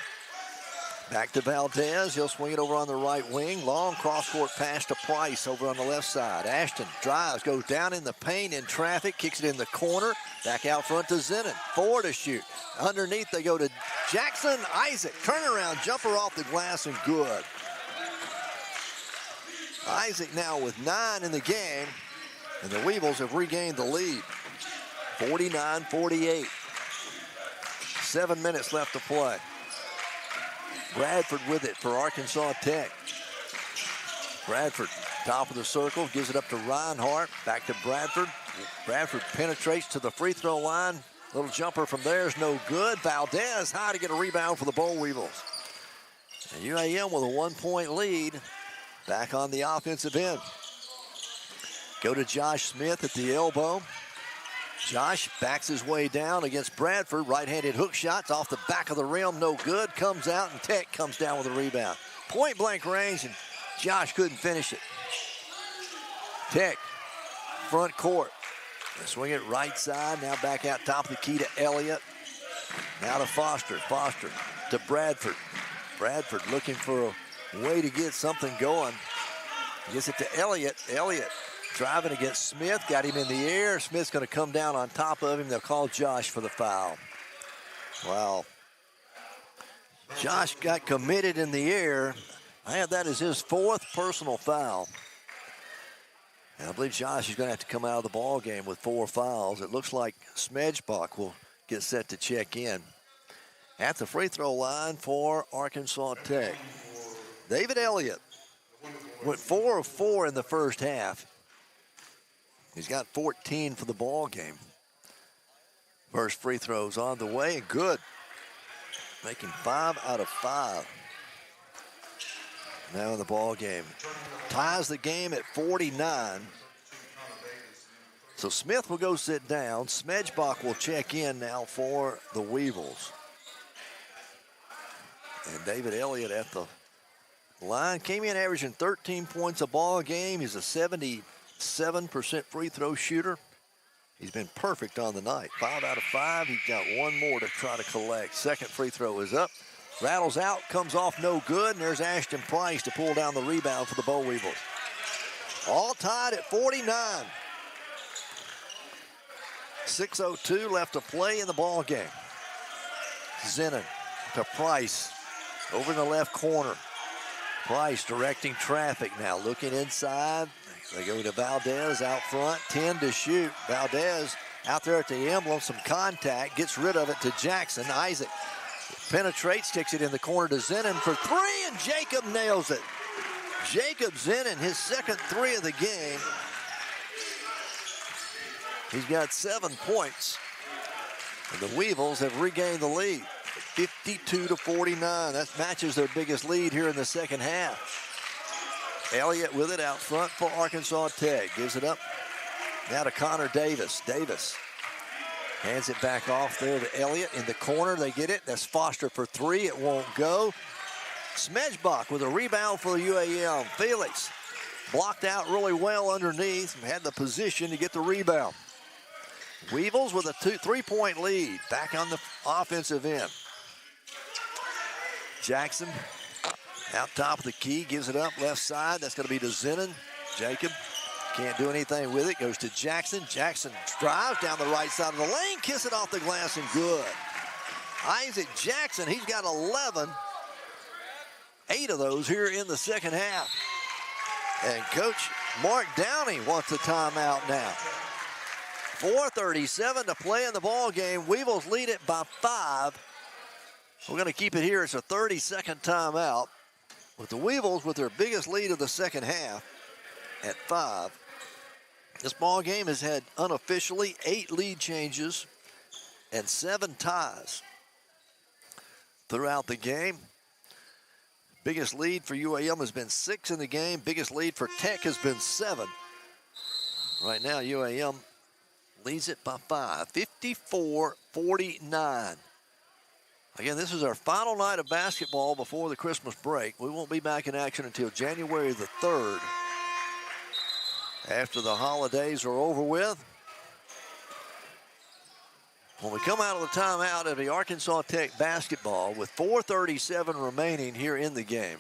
Back to Valdez. He'll swing it over on the right wing. Long cross-court pass to Price over on the left side. Ashton drives, goes down in the paint in traffic, kicks it in the corner. Back out front to Zenon. 4 to shoot. Underneath they go to Jackson Isaac. Turnaround jumper off the glass and good. Isaac now with 9 in the game. And the Weevils have regained the lead. 49-48. 7 minutes left to play. Bradford with it for Arkansas Tech. Bradford, top of the circle, gives it up to Reinhardt. Back to Bradford. Bradford penetrates to the free throw line. Little jumper from there is no good. Valdez high to get a rebound for the Boll Weevils. And UAM with a 1-point lead. Back on the offensive end. Go to Josh Smith at the elbow. Josh backs his way down against Bradford. Right-handed hook shots off the back of the rim, no good. Comes out and Tech comes down with a rebound. Point blank range and Josh couldn't finish it. Tech, front court. They swing it right side, now back out top of the key to Elliott. Now to Foster, Foster to Bradford. Bradford looking for a way to get something going. Gets it to Elliott, Elliott driving against Smith, got him in the air. Smith's going to come down on top of him. They'll call Josh for the foul. Wow. Josh got committed in the air. I have that as his 4th personal foul. And I believe Josh is going to have to come out of the ball game with 4 fouls. It looks like _𝗟𝗏𝗏 will get set to check in. At the free throw line for Arkansas Tech. David Elliott went 4 of 4 in the first half. He's got 14 for the ball game. First free throws on the way and good. Making 5 out of 5. Now in the ball game. Ties the game at 49. So Smith will go sit down. 𝗟𝗏𝗏𝗏 will check in now for the Weevils. And David Elliott at the line. Came in averaging 13 points a ball game. He's a 77% free throw shooter. He's been perfect on the night. 5 out of 5. He's got 1 more to try to collect. Second free throw is up. Rattles out, comes off no good, and there's Ashton Price to pull down the rebound for the Boll Weevils. All tied at 49. 6:02 left to play in the ball game. Zenon to Price over in the left corner. Price directing traffic now, looking inside. They go to Valdez out front, 10 to shoot. Valdez out there at the emblem, some contact, gets rid of it to Jackson. Isaac penetrates, sticks it in the corner to Zenon for 3, and Jacob nails it. Jacob Zenon, his second 3 of the game. He's got 7 points. And the Weevils have regained the lead, 52-49. That matches their biggest lead here in the second half. Elliott with it out front for Arkansas Tech. Gives it up now to Connor Davis. Davis hands it back off there to Elliott in the corner. They get it. That's Foster for 3. It won't go. 𝗟𝗏𝗏𝗏 with a rebound for UAM. Felix blocked out really well underneath and had the position to get the rebound. Weevils with a 3-point lead. Back on the offensive end. Jackson out top of the key, gives it up left side. That's going to be to Zenon. Jacob can't do anything with it. Goes to Jackson. Jackson drives down the right side of the lane. Kiss it off the glass and good. Isaac Jackson, he's got 11. 8 of those here in the second half. And Coach Mark Downey wants a timeout now. 4:37 to play in the ball game. Weevils lead it by 5. We're going to keep it here. It's a 30-second timeout. With the Weevils with their biggest lead of the second half at 5. This ball game has had unofficially 8 lead changes and 7 ties throughout the game. Biggest lead for UAM has been 6 in the game. Biggest lead for Tech has been 7. Right now, UAM leads it by 5, 54-49. Again, this is our final night of basketball before the Christmas break. We won't be back in action until January the 3rd. After the holidays are over with. When we come out of the timeout, it'll be Arkansas Tech basketball with 4:37 remaining here in the game.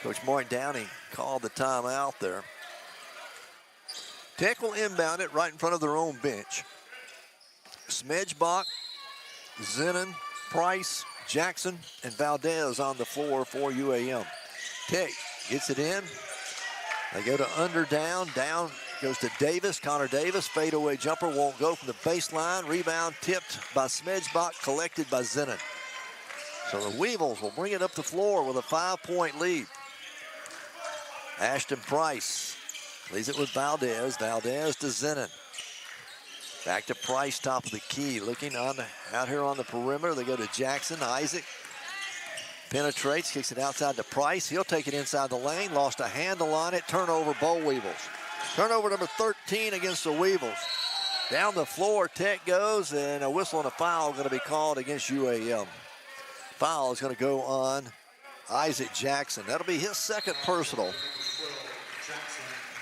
Coach Mark Downey called the timeout there. Tech will inbound it right in front of their own bench. Smedgebach, Zinnon, Price, Jackson, and Valdez on the floor for UAM. Tech gets it in. They go to under down. Down goes to Davis. Connor Davis, fadeaway jumper, won't go from the baseline. Rebound tipped by Smedgebach, collected by Zinnon. So the Weevils will bring it up the floor with a 5-point lead. Ashton Price leaves it with Valdez. Valdez to Zinnon. Back to Price, top of the key. Looking out here on the perimeter. They go to Jackson. Isaac penetrates, kicks it outside to Price. He'll take it inside the lane. Lost a handle on it. Turnover, Bo Weevils. Turnover number 13 against the Weevils. Down the floor, Tech goes, and a whistle and a foul going to be called against UAM. Foul is going to go on Isaac Jackson. That'll be his second personal.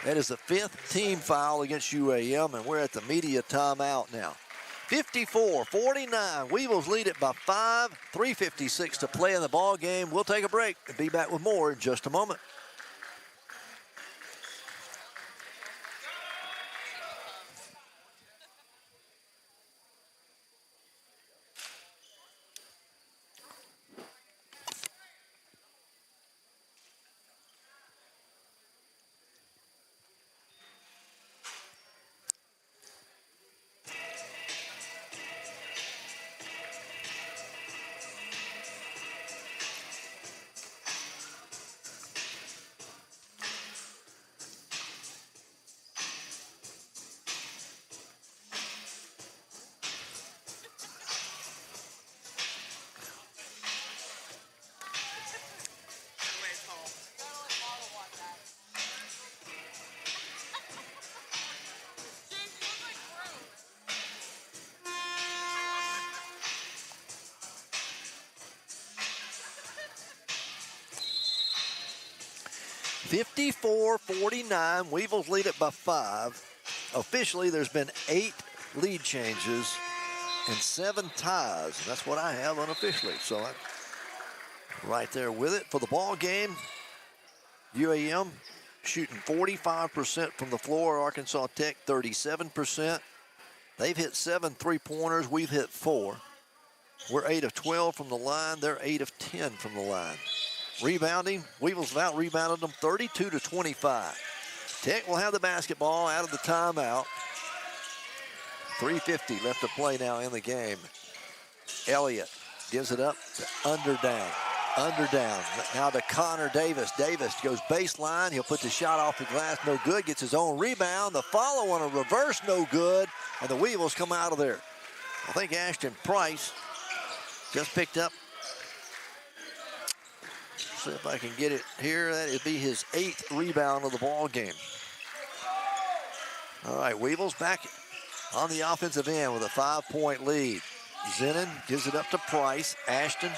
That is the 5th team foul against UAM, and we're at the media timeout now. 54-49. Weevils lead it by 5. 3:56 to play in the ball game. We'll take a break and be back with more in just a moment. (54-49). Weevils lead it by 5. Officially, there's been 8 lead changes and 7 ties. That's what I have unofficially. So I'm right there with it. For the ball game, UAM shooting 45% from the floor. Arkansas Tech 37%. They've hit 7 3-pointers. We've hit 4. We're 8 of 12 from the line. They're 8 of 10 from the line. Rebounding, Weevils have out-rebounded them 32-25. Tech will have the basketball out of the timeout. 3:50 left to play now in the game. Elliott gives it up to Underdown. Underdown. Now to Connor Davis. Davis goes baseline. He'll put the shot off the glass. No good. Gets his own rebound. The follow on a reverse. No good. And the Weevils come out of there. I think Ashton Price just picked up. See if I can get it here. That would be his 8th rebound of the ball game. All right, Weevils back on the offensive end with a 5-point lead. Zinnon gives it up to Price. Ashton.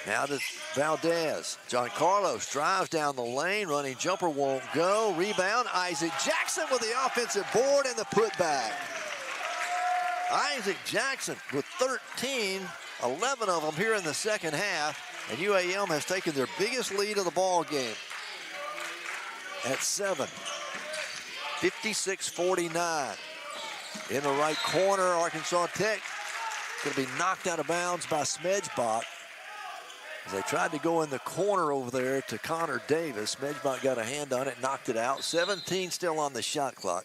Now to Valdez. John Carlos drives down the lane. Running jumper won't go. Rebound. Isaac Jackson with the offensive board and the putback. Isaac Jackson with 13, 11 of them here in the second half. And UAM has taken their biggest lead of the ball game at 7. 56-49. In the right corner, Arkansas Tech going to be knocked out of bounds by Smedgebach. They tried to go in the corner over there to Connor Davis. 𝗵𝗏😅 got a hand on it, knocked it out. 17 still on the shot clock.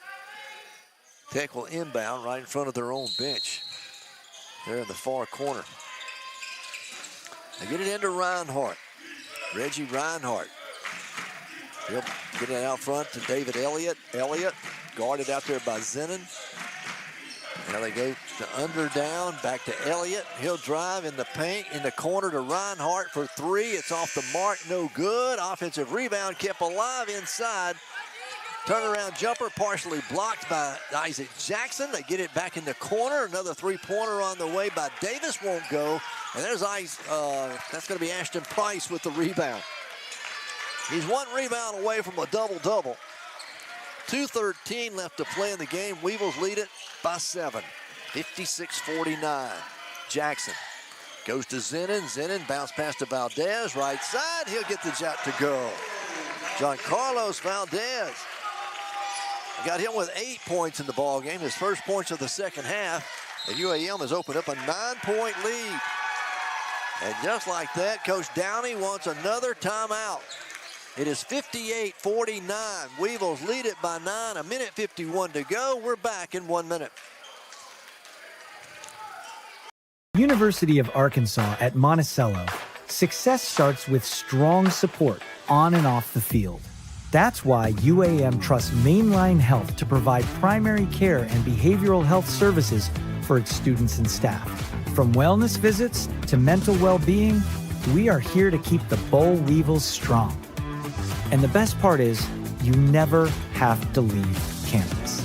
Tech will inbound right in front of their own bench. They're in the far corner. They get it into Reinhardt. Reggie Reinhardt. He'll get it out front to David Elliott. Elliott guarded out there by Zenon. Now they go to under down, back to Elliott. He'll drive in the paint, in the corner to Reinhardt for three. It's off the mark, no good. Offensive rebound kept alive inside. Turnaround jumper partially blocked by Isaac Jackson. They get it back in the corner. Another three-pointer on the way by Davis, won't go. And there's that's going to be Ashton Price with the rebound. He's one rebound away from a double-double. 2:13 left to play in the game. Weevils lead it by 7. 56-49. Jackson goes to Zenon. Zenon bounce pass to Valdez. Right side. He'll get the shot to go. Giancarlos Valdez got him with 8 points in the ball game. His first points of the second half. And UAM has opened up a 9-point lead. And just like that, Coach Downey wants another timeout. It is 58-49. Weevils lead it by 9. 1:51 to go. We're back in 1 minute. University of Arkansas at Monticello. Success starts with strong support on and off the field. That's why UAM trusts Mainline Health to provide primary care and behavioral health services for its students and staff. From wellness visits to mental well-being, we are here to keep the Boll Weevils strong. And the best part is, you never have to leave campus.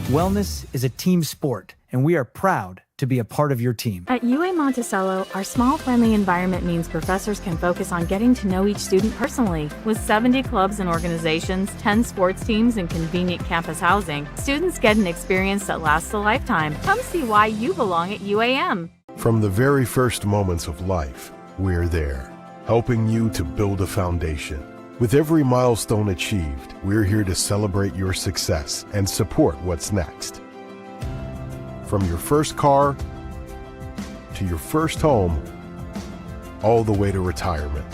Wellness is a team sport, and we are proud to be a part of your team. At UAM Monticello, our small, friendly environment means professors can focus on getting to know each student personally. With 70 clubs and organizations, 10 sports teams, and convenient campus housing, students get an experience that lasts a lifetime. Come see why you belong at UAM. From the very first moments of life, we're there, helping you to build a foundation. With every milestone achieved, we're here to celebrate your success and support what's next. From your first car to your first home, all the way to retirement.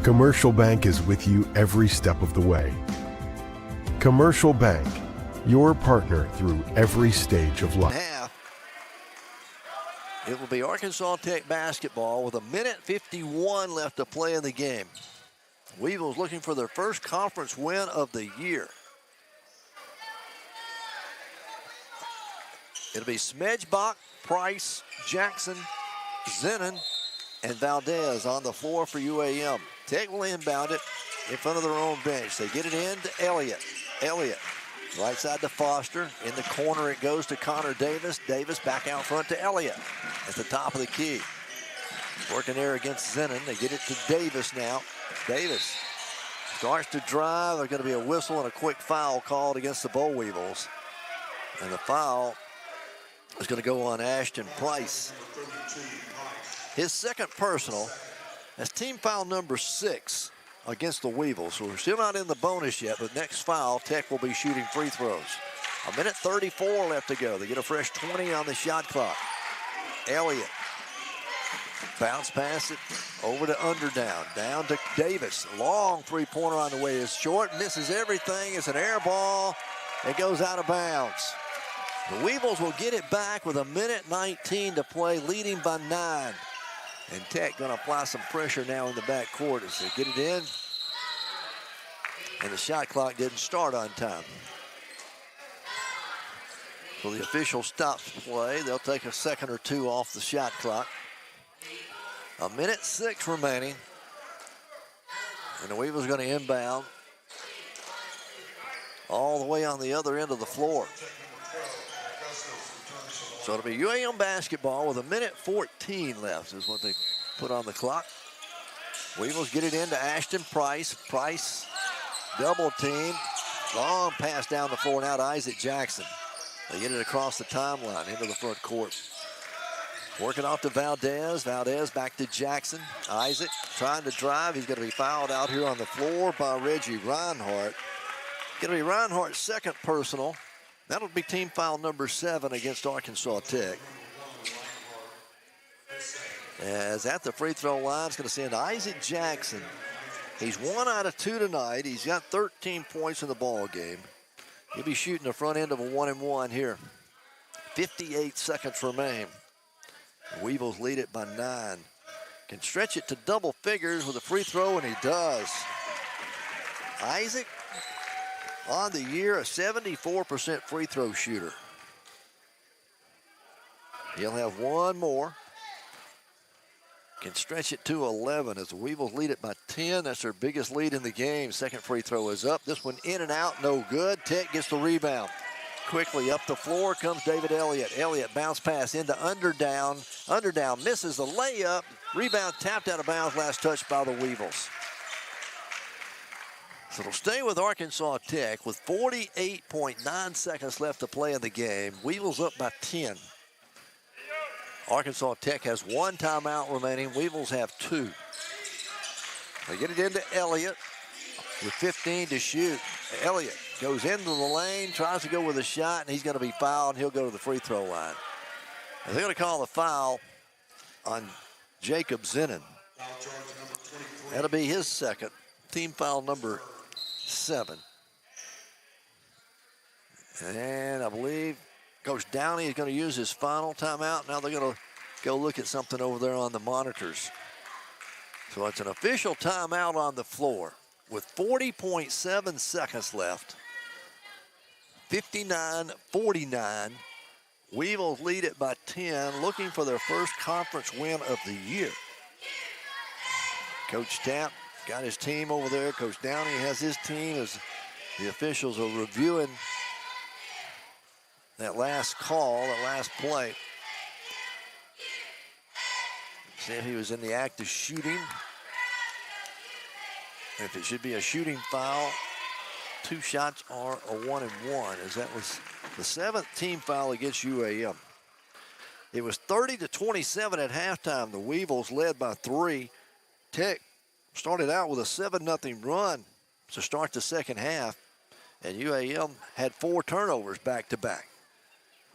Commercial Bank is with you every step of the way. Commercial Bank, your partner through every stage of life. It will be Arkansas Tech basketball with 1:51 left to play in the game. Weevils looking for their first conference win of the year. It'll be 𝗵𝗏😅, Price, Jackson, Zenon, and Valdez on the floor for UAM. Tech will inbound it in front of their own bench. They get it in to Elliott. Elliott, right side to Foster. In the corner it goes to Connor Davis. Davis back out front to Elliott at the top of the key. Working there against Zenon. They get it to Davis now. Davis starts to drive. There's going to be a whistle and a quick foul called against the Boll Weevils. And the foul is going to go on Ashton Price. His second personal. That's team foul number 6 against the Weevils. So we're still not in the bonus yet, but next foul, Tech will be shooting free throws. 1:34 left to go. They get a fresh 20 on the shot clock. Elliott. Bounce pass it over to Underdown. Down to Davis. Long three-pointer on the way is short. Misses everything. It's an air ball. It goes out of bounds. The Weevils will get it back with 1:19 to play, leading by 9. And Tech going to apply some pressure now in the backcourt as they get it in. And the shot clock didn't start on time. So the official stops play. They'll take a second or two off the shot clock. 1:06 remaining. And the Weevils going to inbound all the way on the other end of the floor. So it'll be UAM basketball with 1:14 left is what they put on the clock. Weevils get it into Ashton Price. Price double team. Long pass down the floor now to Isaac Jackson. They get it across the timeline into the front court. Working off to Valdez. Valdez back to Jackson. Isaac trying to drive. He's going to be fouled out here on the floor by Reggie Reinhardt. Going to be Reinhardt's second personal. That'll be team foul number 7 against Arkansas Tech. As at the free throw line, it's going to send Isaac Jackson. He's 1 out of 2 tonight. He's got 13 points in the ball game. He'll be shooting the front end of a 1-and-1 here. 58 seconds remain. The Weevils lead it by 9. Can stretch it to double figures with a free throw, and he does. Isaac, on the year, a 74% free throw shooter. He'll have one more. Can stretch it to 11 as the Weevils lead it by 10. That's their biggest lead in the game. Second free throw is up. This one in and out, no good. Tech gets the rebound. Quickly up the floor comes David Elliott. Elliott bounce pass into Underdown. Underdown misses the layup. Rebound tapped out of bounds, last touch by the Weevils. So it'll stay with Arkansas Tech with 48.9 seconds left to play in the game. Weevils up by 10. Arkansas Tech has 1 timeout remaining. Weevils have 2. They get it into Elliott with 15 to shoot. Elliott goes into the lane, tries to go with a shot, and he's going to be fouled. He'll go to the free throw line. And they're going to call the foul on 𝗗𝗜𝗦𝗖𝗟𝗔𝗜𝗠𝗘𝗥. That'll be his second. Team foul number 7. And I believe Coach Downey is going to use his final timeout. Now they're going to go look at something over there on the monitors. So it's an official timeout on the floor with 40.7 seconds left. 59-49. Weevils lead it by 10, looking for their first conference win of the year. Coach Tapp got his team over there. Coach Downey has his team as the officials are reviewing that last call, that last play. See if he was in the act of shooting. If it should be a shooting foul, 2 shots are a 1-and-1, as that was the 7th team foul against UAM. It was 30-27 at halftime. The Weevils led by 3. Tech started out with a 7-0 run to start the second half, and UAM had 4 turnovers back-to-back.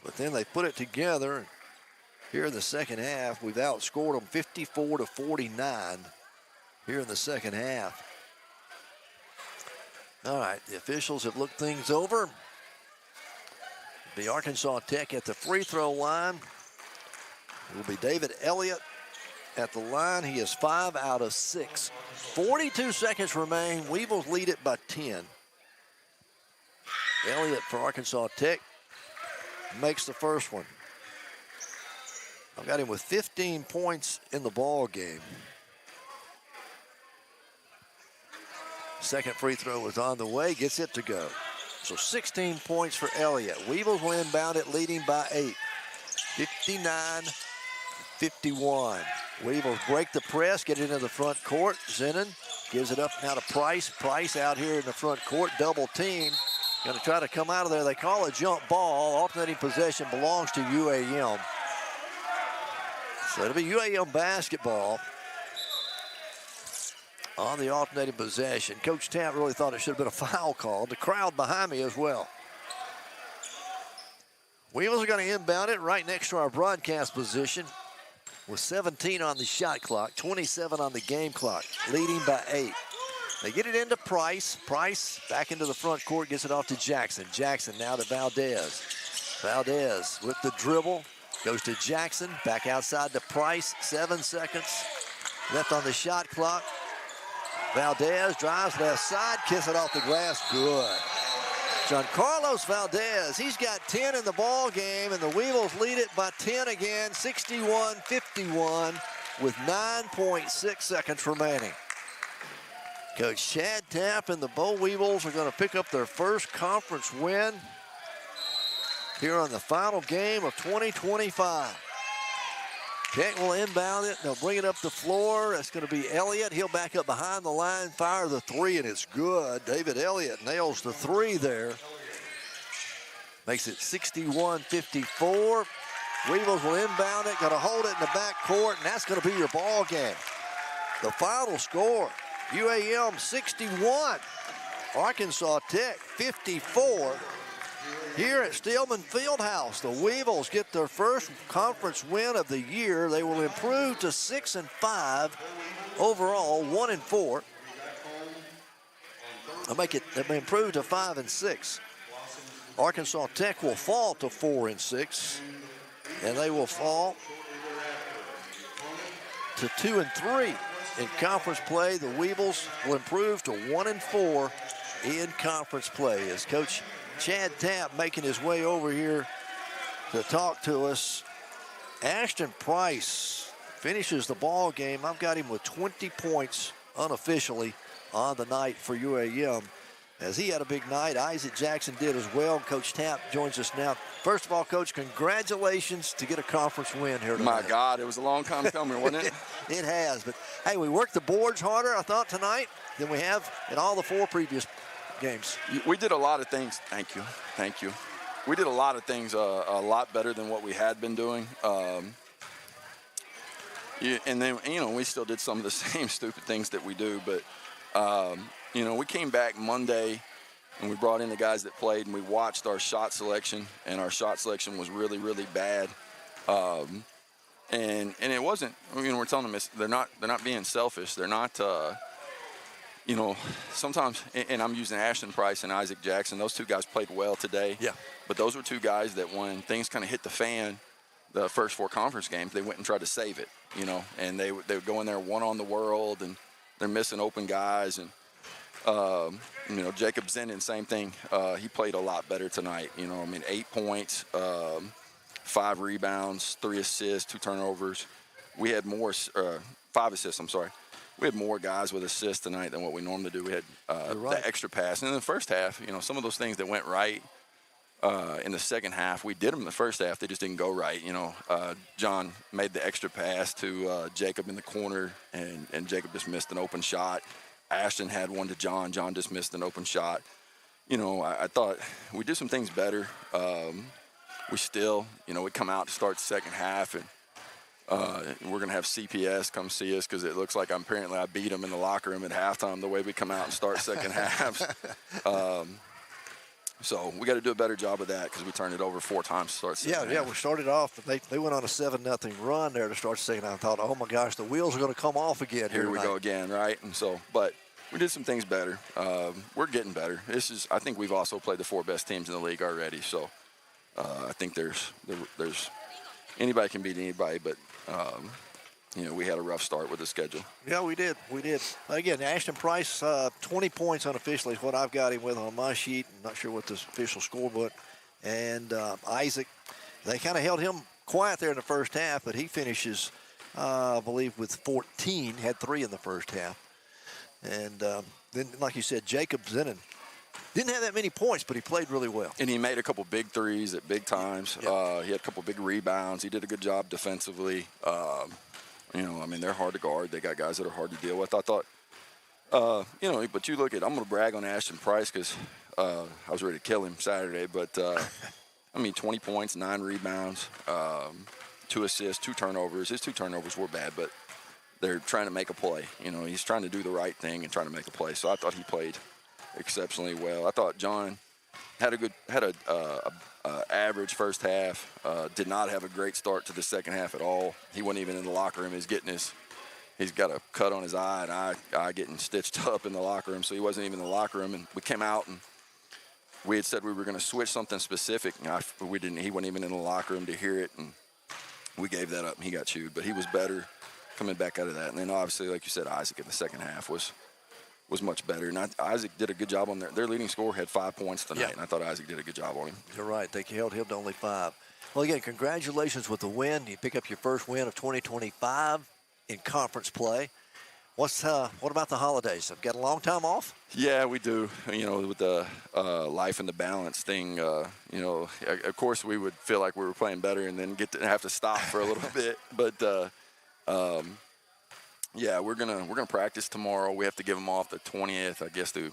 But then they put it together. And here in the second half, we've outscored them 54-49 here in the second half. All right, the officials have looked things over. The Arkansas Tech at the free throw line. It will be David Elliott at the line. He is 5 out of 6. 42 seconds remain. Weevils lead it by 10. Elliott for Arkansas Tech makes the first one. I've got him with 15 points in the ball game. Second free throw is on the way, gets it to go. So 16 points for Elliott. Weevils will inbound it, leading by 8. 59-51. Weevils break the press, get it into the front court. Zennon gives it up now to Price. Price out here in the front court, double team. Going to try to come out of there. They call a jump ball. Alternating possession belongs to UAM. So it'll be UAM basketball on the alternating possession. Coach Tapp really thought it should have been a foul call. The crowd behind me as well. Weevils are going to inbound it right next to our broadcast position with 17 on the shot clock, 27 on the game clock, leading by 8. They get it into Price. Price back into the front court, gets it off to Jackson. Jackson now to Valdez. Valdez with the dribble, goes to Jackson, back outside to Price. 7 seconds left on the shot clock. Valdez drives left side, kiss it off the glass, good. Giancarlos Valdez, he's got 10 in the ball game, and the Weevils lead it by 10 again, 61-51 with 9.6 seconds remaining. Coach Chad Tapp and the Bo Weevils are going to pick up their first conference win here on the final game of 2025. Tech will inbound it. They'll bring it up the floor. That's going to be Elliott. He'll back up behind the line, fire the 3, and it's good. David Elliott nails the 3 there. Makes it 61-54. Weevils will inbound it, going to hold it in the back court, and that's going to be your ball game. The final score, UAM 61, Arkansas Tech 54. Here at Stillman Fieldhouse, the Weevils get their first conference win of the year. They will improve to 6-5 overall, 1-4. They'll improve to 5-6. Arkansas Tech will fall to 4-6, and they will fall to 2-3 in conference play. The Weevils will improve to 1-4 in conference play. As Coach Chad Tapp making his way over here to talk to us. Ashton Price finishes the ball game. I've got him with 20 points unofficially on the night for UAM. As he had a big night, Isaac Jackson did as well. Coach Tapp joins us now. First of all, Coach, congratulations to get a conference win here tonight. My God, it was a long time coming, wasn't it? It has, but hey, we worked the boards harder, I thought, tonight than we have in all the 4 previous games. We did a lot of things. Thank you. We did a lot of things a lot better than what we had been doing. And then, we still did some of the same stupid things that we do. But, we came back Monday and we brought in the guys that played and we watched our shot selection, and our shot selection was really, really bad. And it wasn't, we're telling them they're not being selfish. They're not, sometimes, and I'm using Ashton Price and Isaac Jackson. Those 2 guys played well today. Yeah. But those were 2 guys that when things kind of hit the fan, the first 4 conference games, they went and tried to save it, and they would go in there one on the world, and they're missing open guys. And, Jacob Zenin, same thing. He played a lot better tonight. 8 points, 5 rebounds, 3 assists, 2 turnovers. We had 5 assists, I'm sorry. We had more guys with assists tonight than what we normally do. We had the extra pass. And in the first half, some of those things that went right in the second half, we did them in the first half. They just didn't go right. John made the extra pass to Jacob in the corner, and Jacob just missed an open shot. Ashton had one to John. John just missed an open shot. I thought we did some things better. We still, we come out to start the second half, and we're going to have CPS come see us because it looks like apparently I beat them in the locker room at halftime the way we come out and start second halves. So we got to do a better job of that because we turned it over 4 times to start second half. Yeah, we started off. They went on a 7-0 run there to start second half. I thought, oh, my gosh, the wheels are going to come off again here we go again, right? And so, but we did some things better. We're getting better. I think we've also played the 4 best teams in the league already. So I think there's anybody can beat anybody, but we had a rough start with the schedule. Yeah, we did. Again, Ashton Price, 20 points unofficially is what I've got him with on my sheet. I'm not sure what this official scorebook. And Isaac, they kind of held him quiet there in the first half, but he finishes, I believe, with 14, had 3 in the first half. And then, like you said, Jacob Zenin didn't have that many points, but he played really well. And he made a couple big threes at big times. Yeah. He had a couple big rebounds. He did a good job defensively. They're hard to guard. They got guys that are hard to deal with. I thought, but you look at, I'm going to brag on Ashton Price because I was ready to kill him Saturday. But, 20 points, 9 rebounds, 2 assists, 2 turnovers. His 2 turnovers were bad, but they're trying to make a play. He's trying to do the right thing and trying to make a play. So I thought he played exceptionally well. I thought John had a average first half. Did not have a great start to the second half at all. He wasn't even in the locker room. He's got a cut on his eye, and eye getting stitched up in the locker room, so he wasn't even in the locker room. And we came out and we had said we were going to switch something specific. And we didn't. He wasn't even in the locker room to hear it, and we gave that up. And he got chewed, but he was better coming back out of that. And then obviously, like you said, Isaac in the second half was much better. And Isaac did a good job on their leading scorer had 5 points tonight, and I thought Isaac did a good job on him. You're right. They held him to only 5. Well, again, congratulations with the win. You pick up your first win of 2025 in conference play. What about the holidays? Have got a long time off? Yeah, we do. With the life and the balance thing, of course we would feel like we were playing better and then have to stop for a little bit. But yeah, we're gonna practice tomorrow. We have to give them off the 20th. I guess the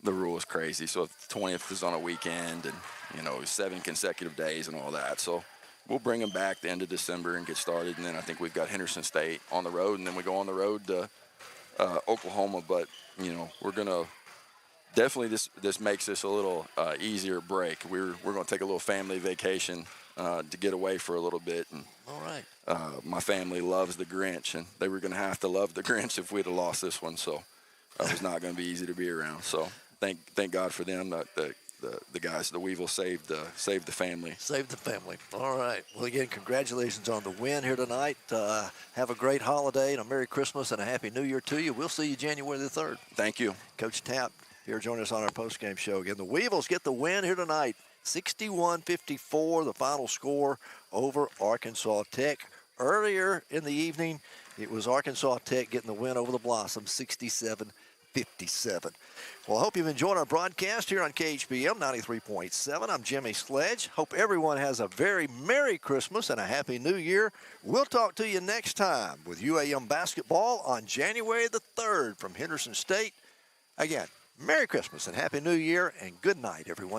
rule is crazy. So if the 20th is on a weekend and 7 consecutive days and all that, so we'll bring them back the end of December and get started. And then I think we've got Henderson State on the road, and then we go on the road to Oklahoma. But we're gonna definitely this makes this a little easier break. We're going to take a little family vacation to get away for a little bit. And All right. my family loves the Grinch, and they were going to have to love the Grinch if we'd have lost this one. So it was not going to be easy to be around. So thank God for them. The guys, the Weevils saved the family. Save the family. All right. Well, again, congratulations on the win here tonight. Have a great holiday and a Merry Christmas and a Happy New Year to you. We'll see you January the 3rd. Thank you. Coach Tapp here joining us on our postgame show. Again, the Weevils get the win here tonight. 61-54, the final score over Arkansas Tech. Earlier in the evening, it was Arkansas Tech getting the win over the Blossoms, 67-57. Well, I hope you've enjoyed our broadcast here on KHPM 93.7. I'm Jimmy Sledge. Hope everyone has a very Merry Christmas and a Happy New Year. We'll talk to you next time with UAM basketball on January the 3rd from Henderson State. Again, Merry Christmas and Happy New Year, and good night, everyone.